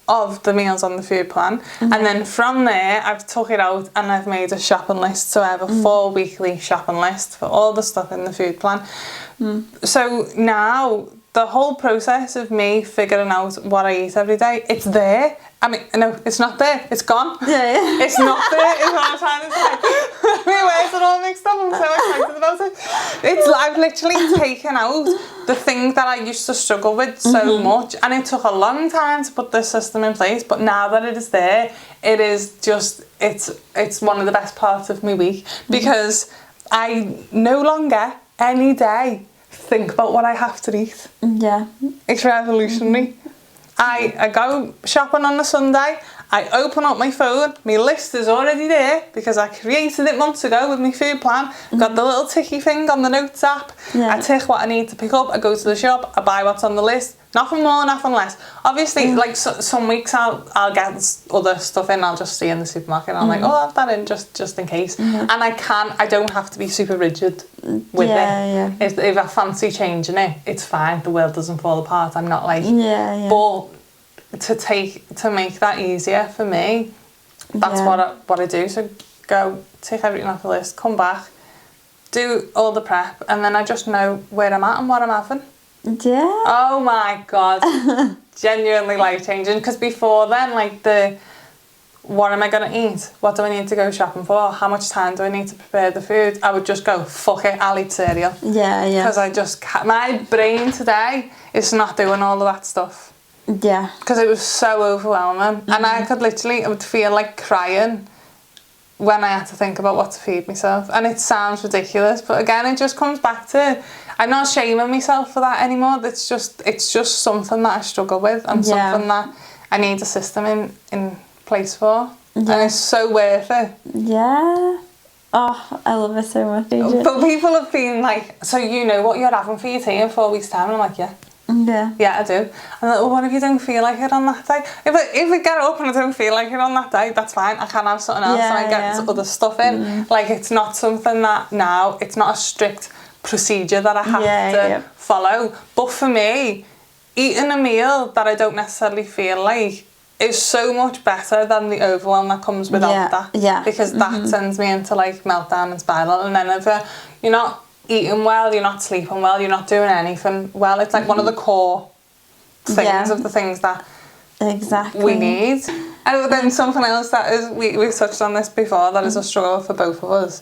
of the meals on the food plan, and then from there I've took it out and I've made a shopping list. So I have a 4 weekly shopping list for all the stuff in the food plan. So now the whole process of me figuring out what I eat every day, it's there. I mean, no, it's not there. It's gone. It's not there, is what I'm trying to say. My words are all mixed up. I'm so excited about it. I've literally taken out the things that I used to struggle with so much, and it took a long time to put this system in place, but now that it is there, it is just, it's one of the best parts of my week, because I no longer, any day, think about what I have to eat. It's revolutionary. I go shopping on a Sunday, I open up my phone, my list is already there because I created it months ago with my food plan. Got the little ticky thing on the notes app. I tick what I need to pick up, I go to the shop, I buy what's on the list. Nothing more, nothing less. Obviously, like some weeks I'll get other stuff in, I'll just see in the supermarket and I'm like, oh, I'll have that in just in case. And I don't have to be super rigid with it. If I fancy changing it, it's fine. The world doesn't fall apart. I'm not like, but to make that easier for me, that's what I do. So go, take everything off the list, come back, do all the prep, and then I just know where I'm at and what I'm having. Oh my God. Genuinely life-changing, because before then, like, what am I going to eat? What do I need to go shopping for? How much time do I need to prepare the food? I would just go, fuck it, I'll eat cereal. Because my brain today is not doing all of that stuff. Because it was so overwhelming. And I would feel like crying when I had to think about what to feed myself. And it sounds ridiculous, but again, it just comes back to, I'm not shaming myself for that anymore. It's just something that I struggle with, and something that I need a system in place for. And it's so worth it. Oh, I love it so much. But people have been like, so you know what you're having for your tea in 4 weeks' time? And I'm like, yeah, I do. And I'm like, well, what if you don't feel like it on that day? If I get up and I don't feel like it on that day, that's fine. I can have something else and I get other stuff in. Like, it's not something that now, it's not a strict procedure that I have to follow. But for me, eating a meal that I don't necessarily feel like is so much better than the overwhelm that comes without that. Because that sends me into like meltdown and spiral. And then if you're not eating well, you're not sleeping well, you're not doing anything well, it's like one of the core things of the things that we need. And then something else that is, we've touched on this before, that is a struggle for both of us.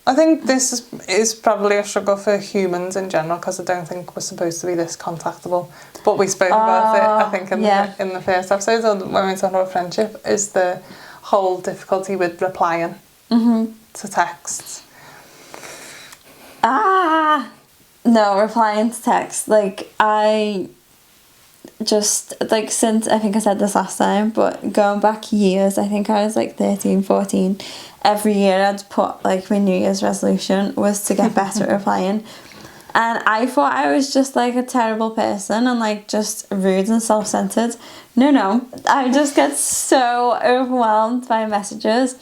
I think this is probably a struggle for humans in general, because I don't think we're supposed to be this contactable. But we spoke about it, I think, in the first episode, or when we were talking about friendship, is the whole difficulty with replying to texts. No, replying to text. Like, I just, like, since, I think I said this last time, but going back years, I think I was like 13, 14, every year I'd put, like, my New Year's resolution was to get better at replying. And I thought I was just like a terrible person and like just rude and self-centered. No. I just get so overwhelmed by messages,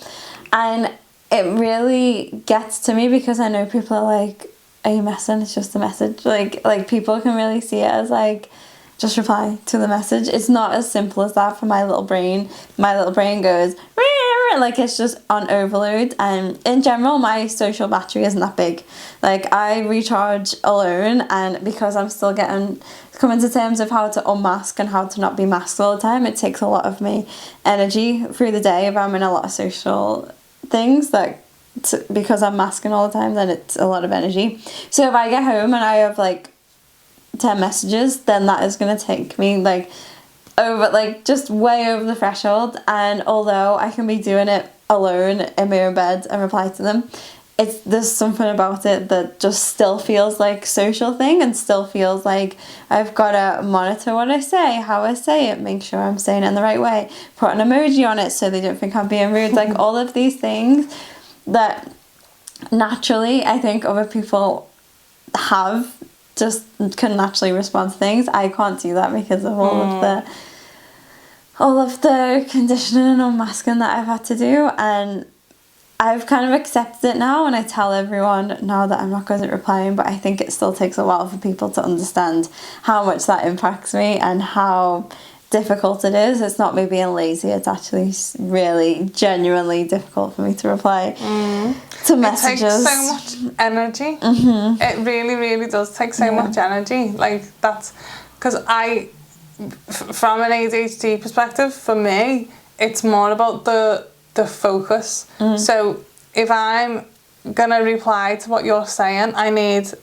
and it really gets to me because I know people are like, are you messing? It's just a message. Like people can really see it as like, just reply to the message. It's not as simple as that for my little brain. My little brain goes, like it's just on overload. And in general, my social battery isn't that big. Like I recharge alone, and because I'm still coming to terms of how to unmask and how to not be masked all the time, it takes a lot of me energy through the day if I'm in a lot of social things because I'm masking all the time, then it's a lot of energy. So if I get home and I have like 10 messages, then that is going to take me like just way over the threshold. And although I can be doing it alone in my own bed and reply to them, there's something about it that just still feels like social thing, and still feels like I've got to monitor what I say, how I say it, make sure I'm saying it in the right way, put an emoji on it so they don't think I'm being rude. Like all of these things that naturally I think other people can naturally respond to things. I can't do that because of all of the conditioning and unmasking that I've had to do, and I've kind of accepted it now, and I tell everyone now that I'm not good at replying, but I think it still takes a while for people to understand how much that impacts me and how difficult it is. It's not me being lazy, it's actually really genuinely difficult for me to reply to messages. It takes so much energy. It really, really does take so much energy. Like that's because from an ADHD perspective, for me, it's more about the focus. So if I'm gonna reply to what you're saying, I need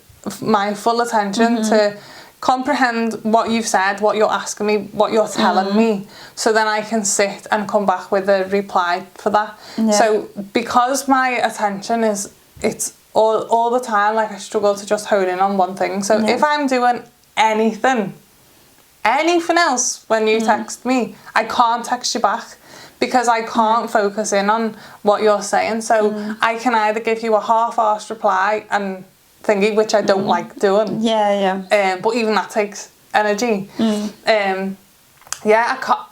my full attention to comprehend what you've said, what you're asking me, what you're telling me, so then I can sit and come back with a reply for that. So because my attention it's all the time, like I struggle to just hone in on one thing. So if I'm doing anything else when you text me, I can't text you back because I can't focus in on what you're saying. So I can either give you a half-arsed reply and thingy, which I don't like doing. But even that takes energy.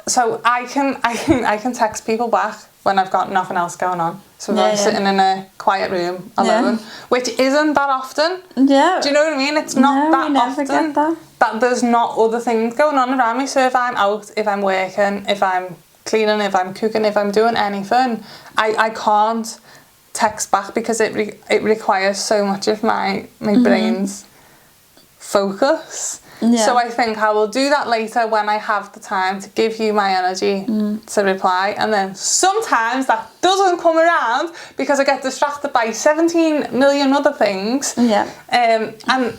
So I can text people back when I've got nothing else going on. So if I'm sitting in a quiet room alone, which isn't that often. Do you know what I mean? It's not that often that there's not other things going on around me. So if I'm out, if I'm working, if I'm cleaning, if I'm cooking, if I'm doing anything, I can't text back because it requires so much of my brain's focus. So I think I will do that later when I have the time to give you my energy to reply, and then sometimes that doesn't come around because I get distracted by 17 million other things. And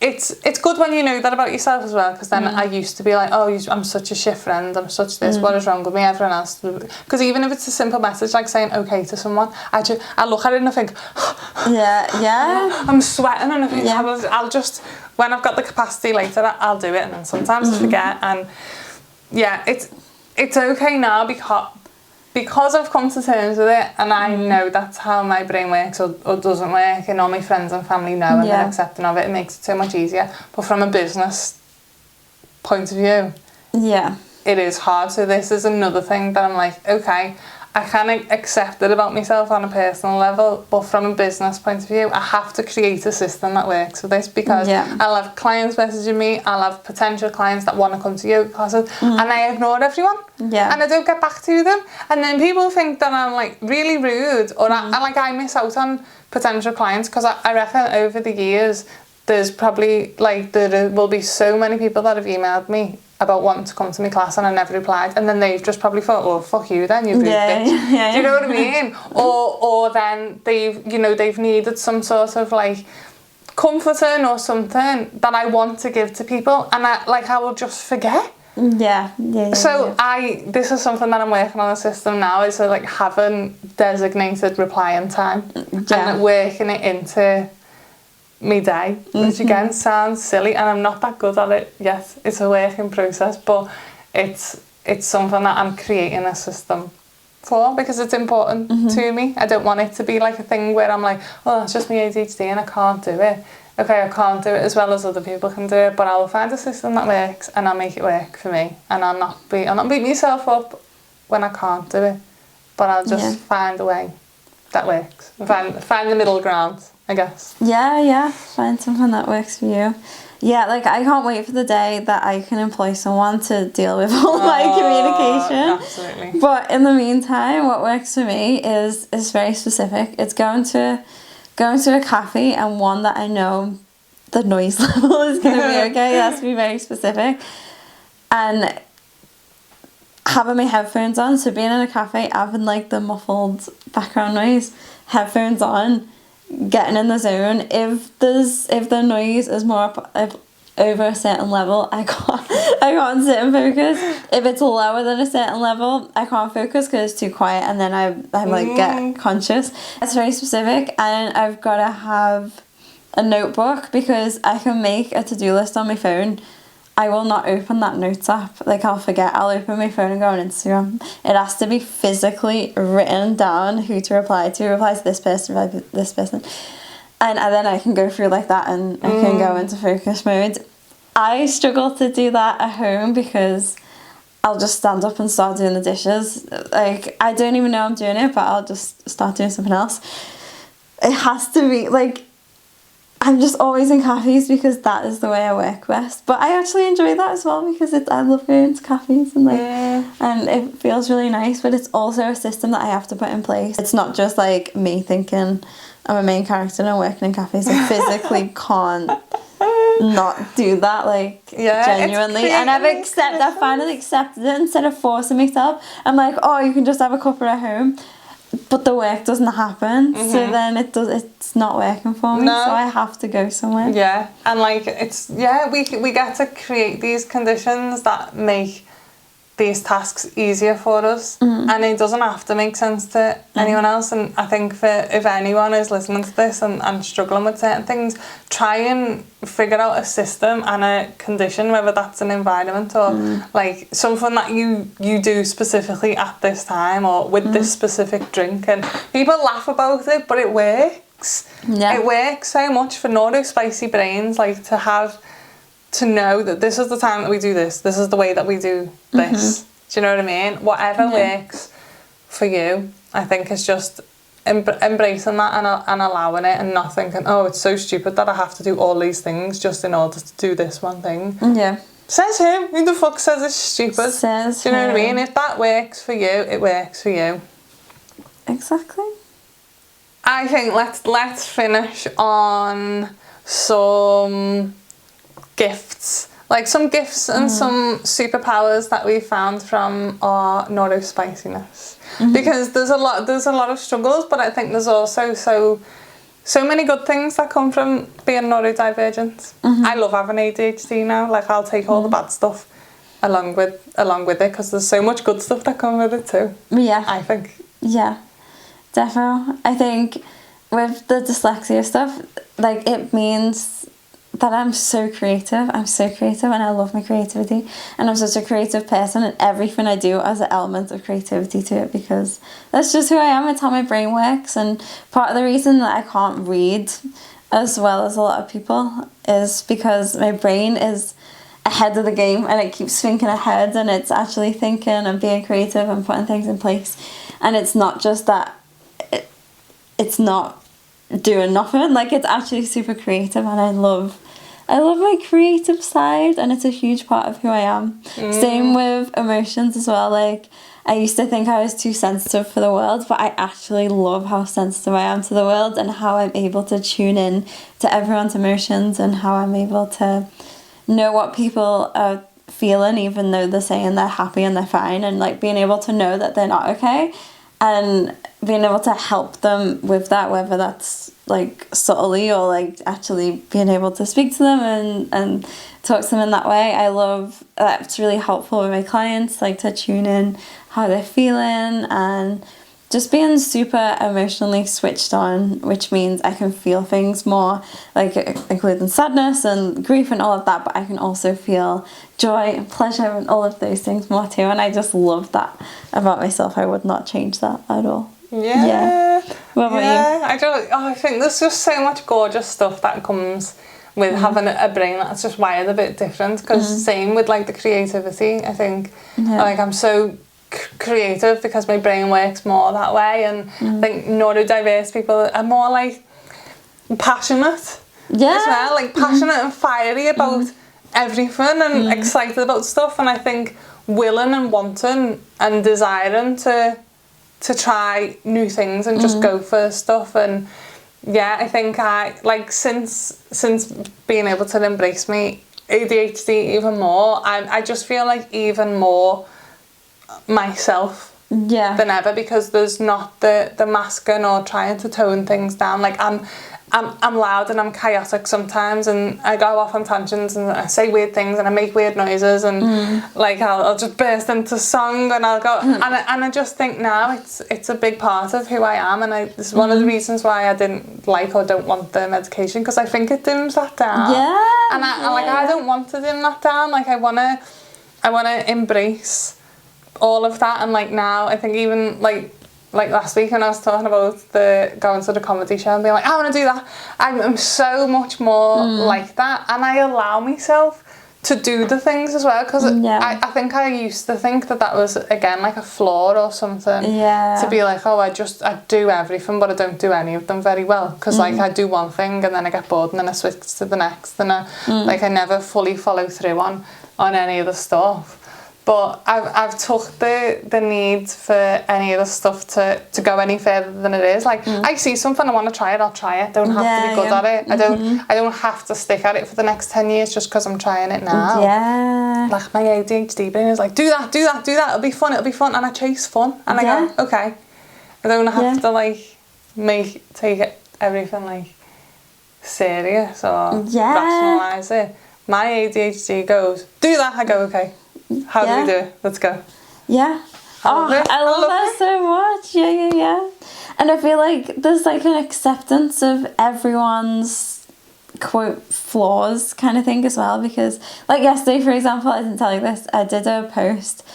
it's good when you know that about yourself as well, because then I used to be like, oh, I'm such a shit friend, I'm such this, what is wrong with me, everyone else. Because even if it's a simple message like saying okay to someone, I look at it and I think, I'm sweating, and I think I'll just, when I've got the capacity later, I'll do it, and then sometimes I forget. And it's okay now because I've come to terms with it, and I know that's how my brain works or doesn't work, and all my friends and family know, and they're accepting of it. It makes it so much easier. But from a business point of view, it is hard. So this is another thing that I'm like, okay, I can accept it about myself on a personal level, but from a business point of view, I have to create a system that works for this, because I'll have clients messaging me, I'll have potential clients that want to come to yoga classes, and I ignore everyone, and I don't get back to them, and then people think that I'm like really rude, or I miss out on potential clients, because I reckon over the years there's probably there will be so many people that have emailed me about wanting to come to my class and I never replied, and then they've just probably thought, well, fuck you then, you rude bitch. Do you know what I mean? Or then they've needed some sort of like comforting or something that I want to give to people, and I will just forget. So this is something that I'm working on the system now, is like having designated replying time and working it into me day, which again sounds silly, and I'm not that good at it yet. It's a work in process, but it's something that I'm creating a system for, because it's important to me. I don't want it to be like a thing where I'm like, oh, that's just my ADHD and I can't do it. okay, I can't do it as well as other people can do it, but I'll find a system that works and I'll make it work for me, and I'll not beat myself up when I can't do it, but I'll just find a way that works. Find the middle ground, I guess. Yeah, find something that works for you. Yeah, like I can't wait for the day that I can employ someone to deal with all my communication. Absolutely. But in the meantime, what works for me is very specific. It's going to a cafe, and one that I know the noise level is going to be okay. It has to be very specific. And having my headphones on, so being in a cafe, having like the muffled background noise, headphones on, getting in the zone. If the noise is more over a certain level, I can't sit and focus. If it's lower than a certain level, I can't focus because it's too quiet, and then I'm like get conscious. It's very specific, and I've got to have a notebook because I can make a to-do list on my phone. I will not open that notes app. Like, I'll forget. I'll open my phone and go on Instagram. It has to be physically written down who to reply to. Reply to this person, reply to this person. And then I can go through like that, and I can go into focus mode. I struggle to do that at home because I'll just stand up and start doing the dishes. Like, I don't even know I'm doing it, but I'll just start doing something else. It has to be, like, I'm just always in cafes because that is the way I work best. But I actually enjoy that as well because I love going to cafes and and it feels really nice. But it's also a system that I have to put in place. It's not just like me thinking I'm a main character and I'm working in cafes. I physically can't not do that, like, genuinely. And I've finally accepted it instead of forcing myself. I'm like, oh, you can just have a cuppa at home. But the work doesn't happen, so then it's not working for me, so I have to go somewhere. Yeah, and like we get to create these conditions that make these tasks easier for us, and it doesn't have to make sense to anyone else. And I think if anyone is listening to this and struggling with certain things, try and figure out a system and a condition, whether that's an environment or like something that you do specifically at this time or with this specific drink. And people laugh about it, but it works. It works so much for NeuroSpicy brains, like to know that this is the time that we do this is the way that we do this. Do you know what I mean? Whatever works for you, I think, is just embracing that and allowing it, and not thinking, oh, it's so stupid that I have to do all these things just in order to do this one thing. Says him. Who the fuck says it's stupid? Says do you know what I mean? If that works for you, it works for you. Exactly. I think let's finish on some gifts, like some gifts and some superpowers that we found from our neurospiciness, because there's a lot of struggles, but I think there's also so many good things that come from being neurodivergent. I love having ADHD now. Like, I'll take all the bad stuff along with it because there's so much good stuff that come with it too. I think. Definitely. I think with the dyslexia stuff, like, it means that I'm so creative. I'm so creative, and I love my creativity, and I'm such a creative person, and everything I do has an element of creativity to it because that's just who I am. It's how my brain works. And part of the reason that I can't read as well as a lot of people is because my brain is ahead of the game, and it keeps thinking ahead, and it's actually thinking and being creative and putting things in place. And it's not just that it's not doing nothing, like, it's actually super creative, and I love my creative side, and it's a huge part of who I am. Same with emotions as well. Like, I used to think I was too sensitive for the world, but I actually love how sensitive I am to the world, and how I'm able to tune in to everyone's emotions, and how I'm able to know what people are feeling, even though they're saying they're happy and they're fine, and like being able to know that they're not okay, and being able to help them with that, whether that's like subtly or like actually being able to speak to them and talk to them in that way. I love that. It's really helpful with my clients, like, to tune in how they're feeling, and just being super emotionally switched on, which means I can feel things more, like including sadness and grief and all of that, but I can also feel joy and pleasure and all of those things more too. And I just love that about myself. I would not change that at all. Yeah. What about you? Yeah, I think there's just so much gorgeous stuff that comes with having a brain that's just wired a bit different, because same with like the creativity. I think like I'm so creative because my brain works more that way, and I think neurodiverse people are more like passionate as well, like passionate and fiery about everything, and excited about stuff, and I think willing and wanting and desiring to try new things and just go for stuff. And yeah, I think I like since being able to embrace me ADHD even more, I just feel like even more myself than ever, because there's not the masking or trying to tone things down. Like I'm loud and I'm chaotic sometimes, and I go off on tangents and I say weird things and I make weird noises, and like I'll just burst into song, and I'll go and I just think now it's a big part of who I am, and this is one of the reasons why I didn't like or don't want the medication, because I think it dims that down. And I don't want to dim that down. Like I wanna embrace all of that, and like now I think even like last week when I was talking about going to the comedy show and being like, I want to do that, I'm so much more like that, and I allow myself to do the things as well, because I think I used to think that was again like a flaw or something, to be like, oh, I do everything but I don't do any of them very well, because like I do one thing and then I get bored and then I switch to the next, and I never fully follow through on any of the stuff. But I've took the need for any of the stuff to go any further than it is. Like I see something, I want to try it, I'll try it. Don't have to be good at it. I don't have to stick at it for the next 10 years just because I'm trying it now. Like my ADHD brain is like, do that, it'll be fun, and I chase fun, and I go, okay. I don't have to like take everything like serious or rationalise it. My ADHD goes, do that, I go, okay. How do we do it? Let's go. I love that so much. And I feel like there's like an acceptance of everyone's quote flaws kind of thing as well, because like yesterday, for example, I didn't tell you this, I did a post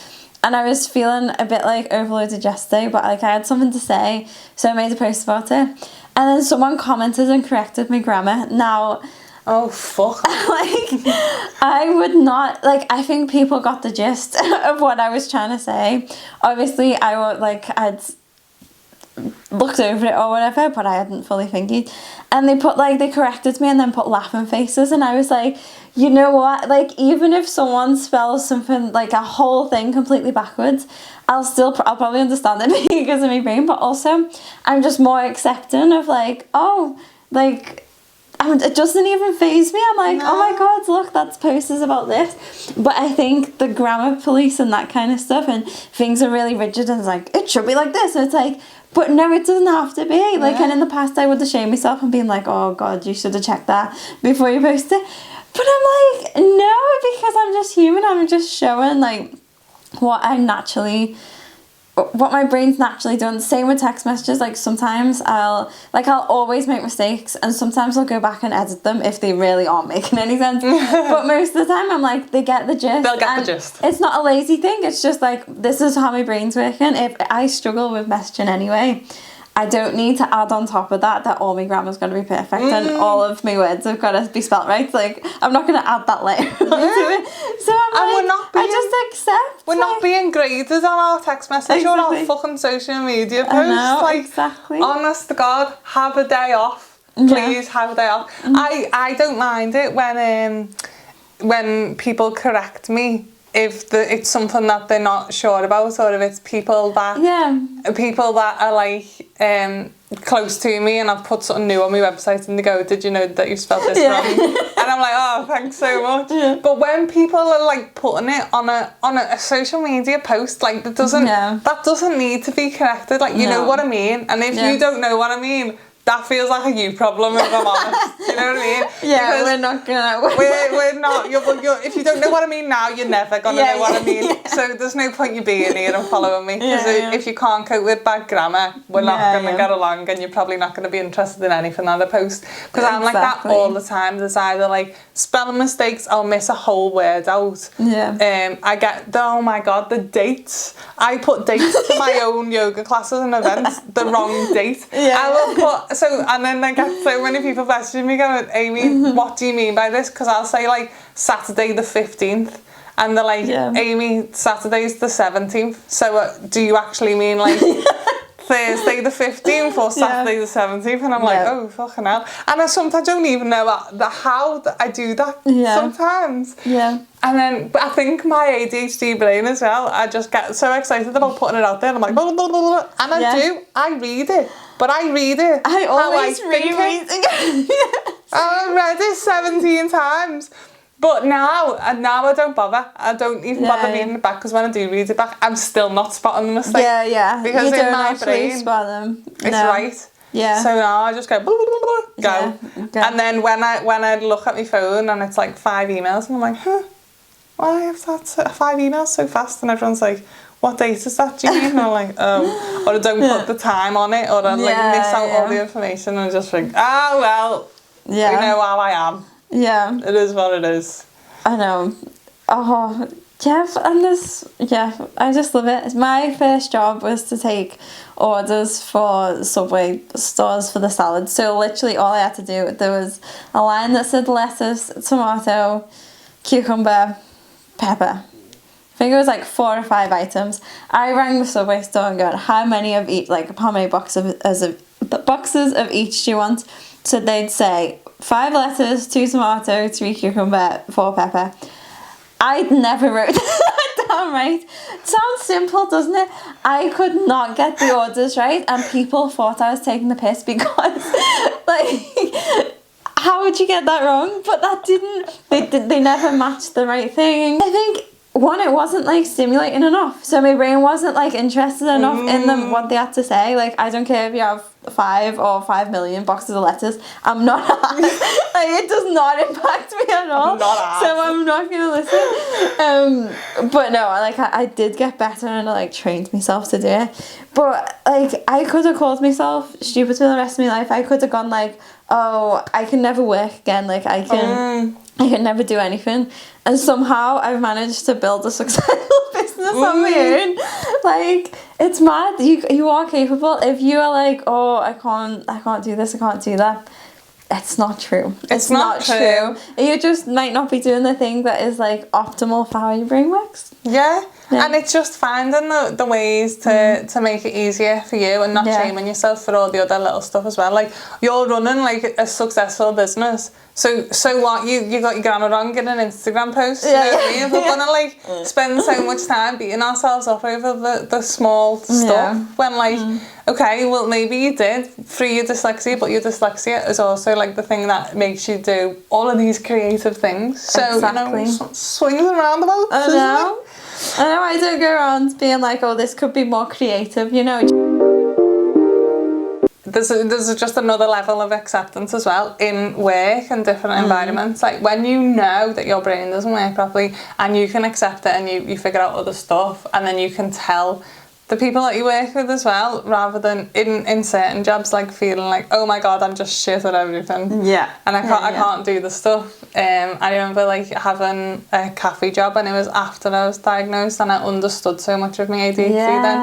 and I was feeling a bit like overloaded yesterday, but like I had something to say, so I made a post about it, and then someone commented and corrected my grammar. Now oh fuck. Like I would not, like, I think people got the gist of what I was trying to say. Obviously I'd looked over it or whatever, but I hadn't fully thinking, and they corrected me and then put laughing faces, and I was like, you know what, like even if someone spells something like a whole thing completely backwards, I'll probably understand it because of my brain, but also I'm just more accepting of like, oh, like it doesn't even faze me. I'm like, oh my god, look, that's posters about this. But I think the grammar police and that kind of stuff, and things are really rigid, and it's like, it should be like this, and it's like, but no, it doesn't have to be. Like, and in the past I would have shamed myself and been like, oh god, you should have checked that before you post it. But I'm like, no, because I'm just human. I'm just showing like what my brain's naturally done. Same with text messages. Like sometimes I'll always make mistakes, and sometimes I'll go back and edit them if they really aren't making any sense. But most of the time I'm like, they get the gist. They'll get the gist. It's not a lazy thing, it's just like, this is how my brain's working. If I struggle with messaging anyway, I don't need to add on top of that all my grammar's got to be perfect and all of my words have got to be spelt right. Like, I'm not going to add that later onto it. So I just accept. We're not being graded on our text message or our fucking social media posts. I know, Honest to God, have a day off. Please have a day off. I don't mind it when people correct me if it's something that they're not sure about, or if it's people that are like close to me, and I've put something new on my website and they go, did you know that you spelled this wrong? And I'm like, oh, thanks so much. But when people are like putting it on a social media post, like that doesn't need to be corrected. Like, you know what I mean, and if you don't know what I mean, that feels like a you problem, if I'm honest. You know what I mean? Yeah, Because we're not gonna. we're not. If you don't know what I mean now, you're never gonna know what I mean. So there's no point you being here and following me, because if you can't cope with bad grammar, we're not gonna get along, and you're probably not gonna be interested in anything that I post. Because I'm like that all the time. There's either like spelling mistakes, I'll miss a whole word out. Yeah. I get oh my god, the dates. I put dates to my own yoga classes and events, the wrong date. I will put and then I get so many people messaging me going, Amy, what do you mean by this? Because I'll say like Saturday the 15th. And they're like, Amy, Saturday's the 17th. So do you actually mean like Thursday the 15th or Saturday the 17th? And I'm like, oh, fucking hell. And I sometimes don't even know how I do that sometimes. Yeah. And then I think my ADHD brain as well, I just get so excited about putting it out there. And I'm like, blah, blah, blah, blah. And I read it. But I read it. I always reread it. I've read it 17 times. But now I don't bother. I don't even bother reading it back, because when I do read it back, I'm still not spotting the mistake. Yeah. Because you in my brain, spot them. it's right. Yeah. So now I just go, blah, blah, blah, blah, go. Yeah. And then when I look at my phone and it's like 5 emails, and I'm like, why have that 5 emails so fast? And everyone's like, what date is that, do you mean? And I'm like, oh. Or I don't put the time on it, or I like miss out all the information, and I just think, oh well, you know how I am. Yeah. It is what it is. I know. Oh, I just love it. My first job was to take orders for Subway stores for the salad. So literally all I had to do, there was a line that said lettuce, tomato, cucumber, pepper. I think it was like 4 or 5 items. I rang the Subway store and got how many of each, like how many boxes of each do you want? So they'd say 5 lettuce, 2 tomato, 3 cucumber, 4 pepper. I never wrote that down right. Sounds simple, doesn't it? I could not get the orders right, and people thought I was taking the piss because, like, how would you get that wrong? But that didn't. They never matched the right thing. I think. One, it wasn't like stimulating enough, so my brain wasn't like interested enough in them, what they had to say. Like, I don't care if you have 5 or 5 million boxes of lettuce, I'm not like, it does not impact me at all, so I'm not gonna listen. But no, like I did get better, and I like trained myself to do it. But like, I could have called myself stupid for the rest of my life. I could have gone like, oh, I can never work again, like I can never do anything. And somehow I've managed to build a successful business on my own. Like, it's mad. You are capable. If you are like, oh, I can't do this, I can't do that, it's not true. It's not true. You just might not be doing the thing that is like optimal for how your brain works. Yeah. And it's just finding the ways to make it easier for you, and not shaming yourself for all the other little stuff as well. Like, you're running like a successful business. So what, you got your grammar wrong in an Instagram post, you know what I mean? We're gonna like spend so much time beating ourselves up over the small stuff, when like, okay, well maybe you did through your dyslexia, but your dyslexia is also like the thing that makes you do all of these creative things. So, you know, swings and roundabouts, isn't it? I know, I don't go around being like, oh, this could be more creative, you know. There's just another level of acceptance as well in work and different environments. Like, when you know that your brain doesn't work properly, and you can accept it, and you figure out other stuff, and then you can tell the people that you work with as well, rather than in certain jobs like feeling like, oh my god, I'm just shit at everything. Yeah. And I can't do the stuff. I remember like having a cafe job, and it was after I was diagnosed, and I understood so much of my ADHD then.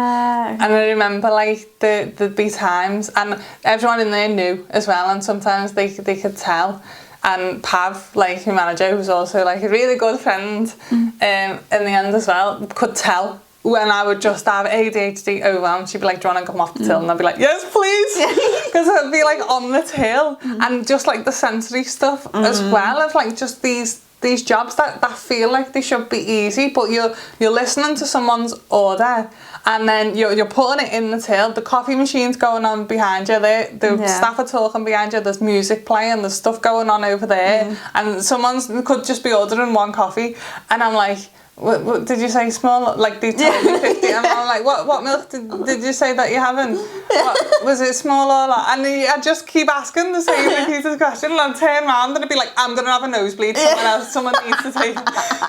And I remember like there'd be times, and everyone in there knew as well, and sometimes they could tell. And Pav, like my manager, who was also like a really good friend, in the end as well, could tell when I would just have ADHD overwhelmed. She'd be like, do you want to come off the till? And I'd be like, yes, please. Because I'd be like on the till. And just like the sensory stuff as well, of like just these jobs that feel like they should be easy, but you're listening to someone's order, and then you're putting it in the till, the coffee machine's going on behind you, the staff are talking behind you, there's music playing, there's stuff going on over there, and someone could just be ordering 1 coffee, and I'm like, Did you say small? Like they told me 50, and I'm like, what milk did you say that you haven't? What, was it small or like? And I just keep asking the same repeated question, and I'd turn around and I'd be like, I'm gonna have a nosebleed. Someone needs to take it.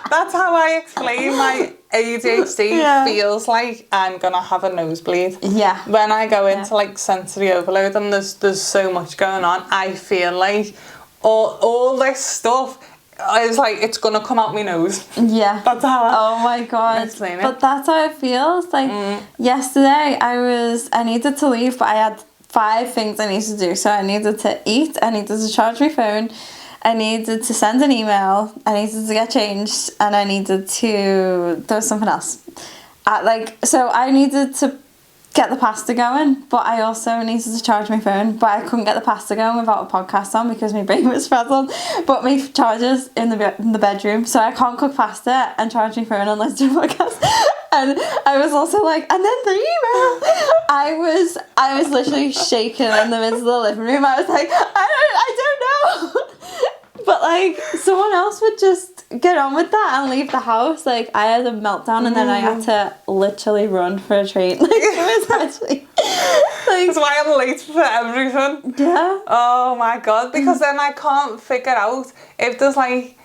That's how I explain my ADHD feels like I'm gonna have a nosebleed. Yeah. When I go into like sensory overload and there's so much going on, I feel like all this stuff is like it's gonna come out my nose. Yeah. That's how oh my god. explain it. But that's how it feels. Like yesterday I needed to leave, but I had 5 things I needed to do. So I needed to eat, I needed to charge my phone, I needed to send an email, I needed to get changed, and I needed to do something else. So I needed to get the pasta going, but I also needed to charge my phone, but I couldn't get the pasta going without a podcast on because my brain was frazzled. But my charger's in the bedroom, so I can't cook pasta and charge my phone and listen to a podcast. And I was also like, and then the email. I was literally shaking in the midst of the living room. I was like, I don't know. But like someone else would just get on with that and leave the house. Like I had a meltdown and then I had to literally run for a train. Like it was actually that's why I'm late for everything. Yeah. Oh my god, because then I can't figure out if there's like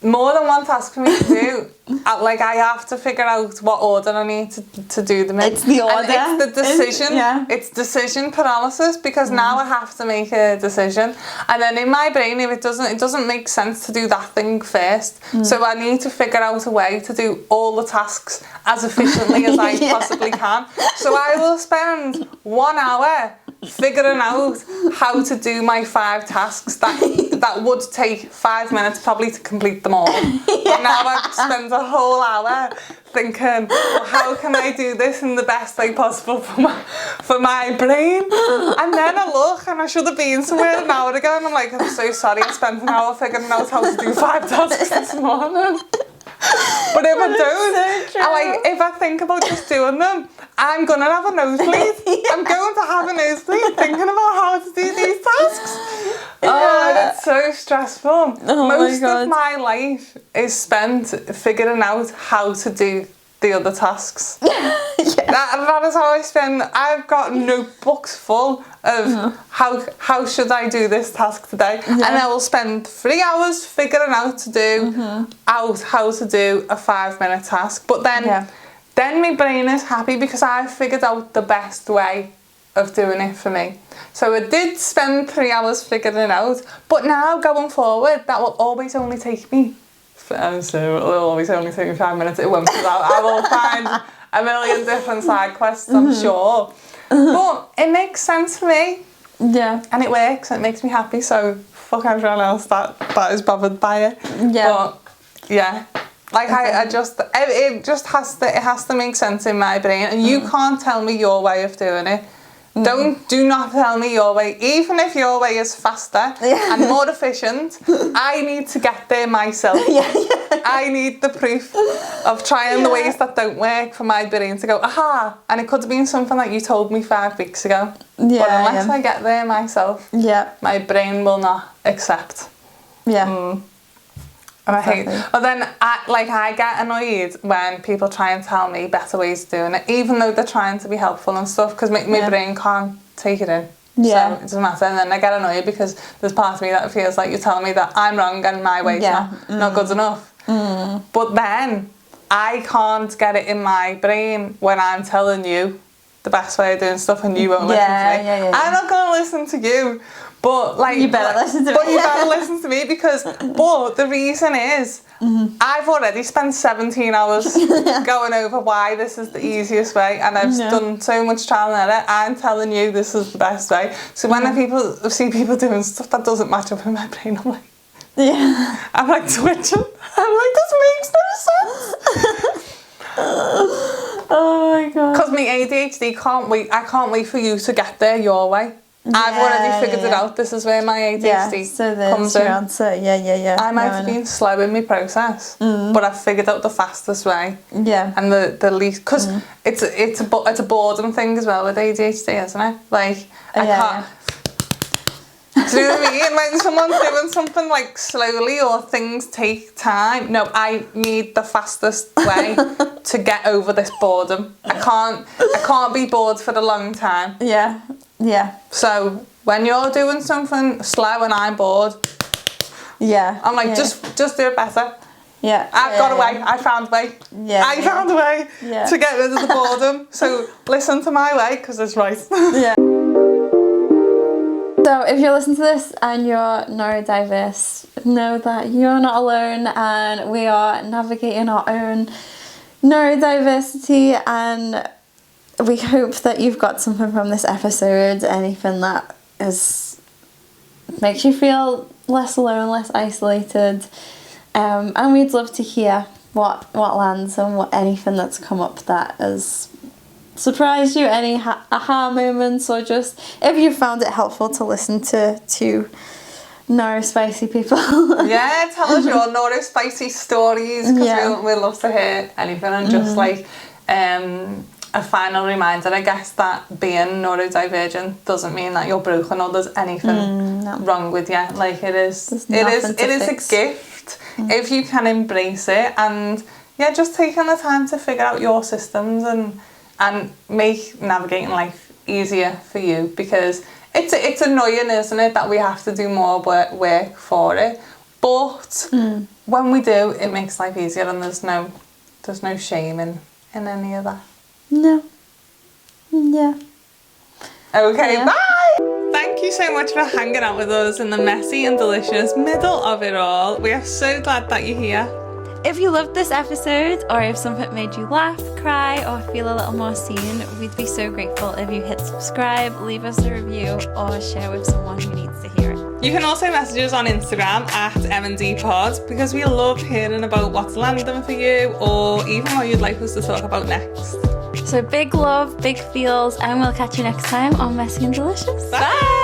more than one task for me to do. Like I have to figure out what order I need to do them in. It's the order. And it's the decision. It's decision paralysis because now I have to make a decision, and then in my brain, if it doesn't make sense to do that thing first. So I need to figure out a way to do all the tasks as efficiently as I possibly can. So I will spend 1 hour figuring out how to do my 5 tasks that would take 5 minutes probably to complete them all. But now I've spent a whole hour thinking, well, how can I do this in the best way possible for my brain? And then I look and I should have been somewhere an hour ago and I'm like, I'm so sorry, I spent an hour figuring out how to do 5 tasks this morning. But if I don't, if I think about just doing them, I'm gonna have a nosebleed. I'm going to have a nosebleed thinking about how to do these tasks. Oh, it's so stressful. Most of my life is spent figuring out how to do the other tasks. That is how I spend. I've got notebooks full of how should I do this task today, and I will spend 3 hours figuring out how to do a 5-minute task. But then my brain is happy because I've figured out the best way of doing it for me. So I did spend 3 hours figuring it out, but now going forward, that will always only take me. So it'll always only take me 5 minutes. It won't. I will find a million different side quests, I'm sure. But it makes sense for me. Yeah. And it works. And it makes me happy. So fuck everyone else that is bothered by it. Yeah. But yeah. Like it has to make sense in my brain, and you can't tell me your way of doing it. Do not tell me your way, even if your way is faster and more efficient. I need to get there myself. I need the proof of trying the ways that don't work for my brain to go, aha, and it could have been something that you told me 5 weeks ago. But unless I get there myself, my brain will not accept. And I hate it. But then I get annoyed when people try and tell me better ways of doing it, even though they're trying to be helpful and stuff, because my brain can't take it in. So it doesn't matter. And then I get annoyed because there's part of me that feels like you're telling me that I'm wrong and my way's not good enough. But then I can't get it in my brain when I'm telling you the best way of doing stuff and you won't listen to me. I'm not going to listen to you. But like you better listen to me. But you better listen to me because the reason is I've already spent 17 hours going over why this is the easiest way, and I've done so much trial and error. I'm telling you this is the best way. So when I see people doing stuff that doesn't match up in my brain, I'm like I'm like twitching. I'm like, this makes no sense. Oh my god. Because my ADHD can't wait. I can't wait for you to get there your way. I've already figured it out. This is where my ADHD comes in. Answer. I might have been slow in my process, but I've figured out the fastest way. And the least, because it's a boredom thing as well with ADHD, isn't it? Like I can't. Do you know what I mean? When someone's doing something like slowly or things take time. No, I need the fastest way to get over this boredom. I can't be bored for a long time. Yeah. So when you're doing something slow and I'm bored, I'm like, just do it better. Yeah. I've got a way. I found a way. Yeah. I found a way to get rid of the boredom. So listen to my way because it's right. Yeah. So if you're listening to this and you're neurodiverse, know that you're not alone, and we are navigating our own neurodiversity, and we hope that you've got something from this episode, anything that makes you feel less alone, less isolated. And we'd love to hear what lands and anything that's come up that has surprised you, any aha moments, or just if you found it helpful to listen to NeuroSpicy people. Yeah, tell us your NeuroSpicy stories, because we'd love to hear anything. And just like a final reminder, I guess, that being neurodivergent doesn't mean that you're broken or there's anything wrong with you. Like it is a gift if you can embrace it, and just taking the time to figure out your systems and make navigating life easier for you, because it's annoying, isn't it, that we have to do more work for it, but when we do, it makes life easier, and there's no shame in any of that. No. Yeah. Okay, bye! Thank you so much for hanging out with us in the messy and delicious middle of it all. We are so glad that you're here. If you loved this episode, or if something made you laugh, cry, or feel a little more seen, we'd be so grateful if you hit subscribe, leave us a review, or share with someone who needs to hear it. You can also message us on Instagram at MNDPod, because we love hearing about what's landing for you, or even what you'd like us to talk about next. So big love, big feels, and we'll catch you next time on Messy and Delicious. Bye!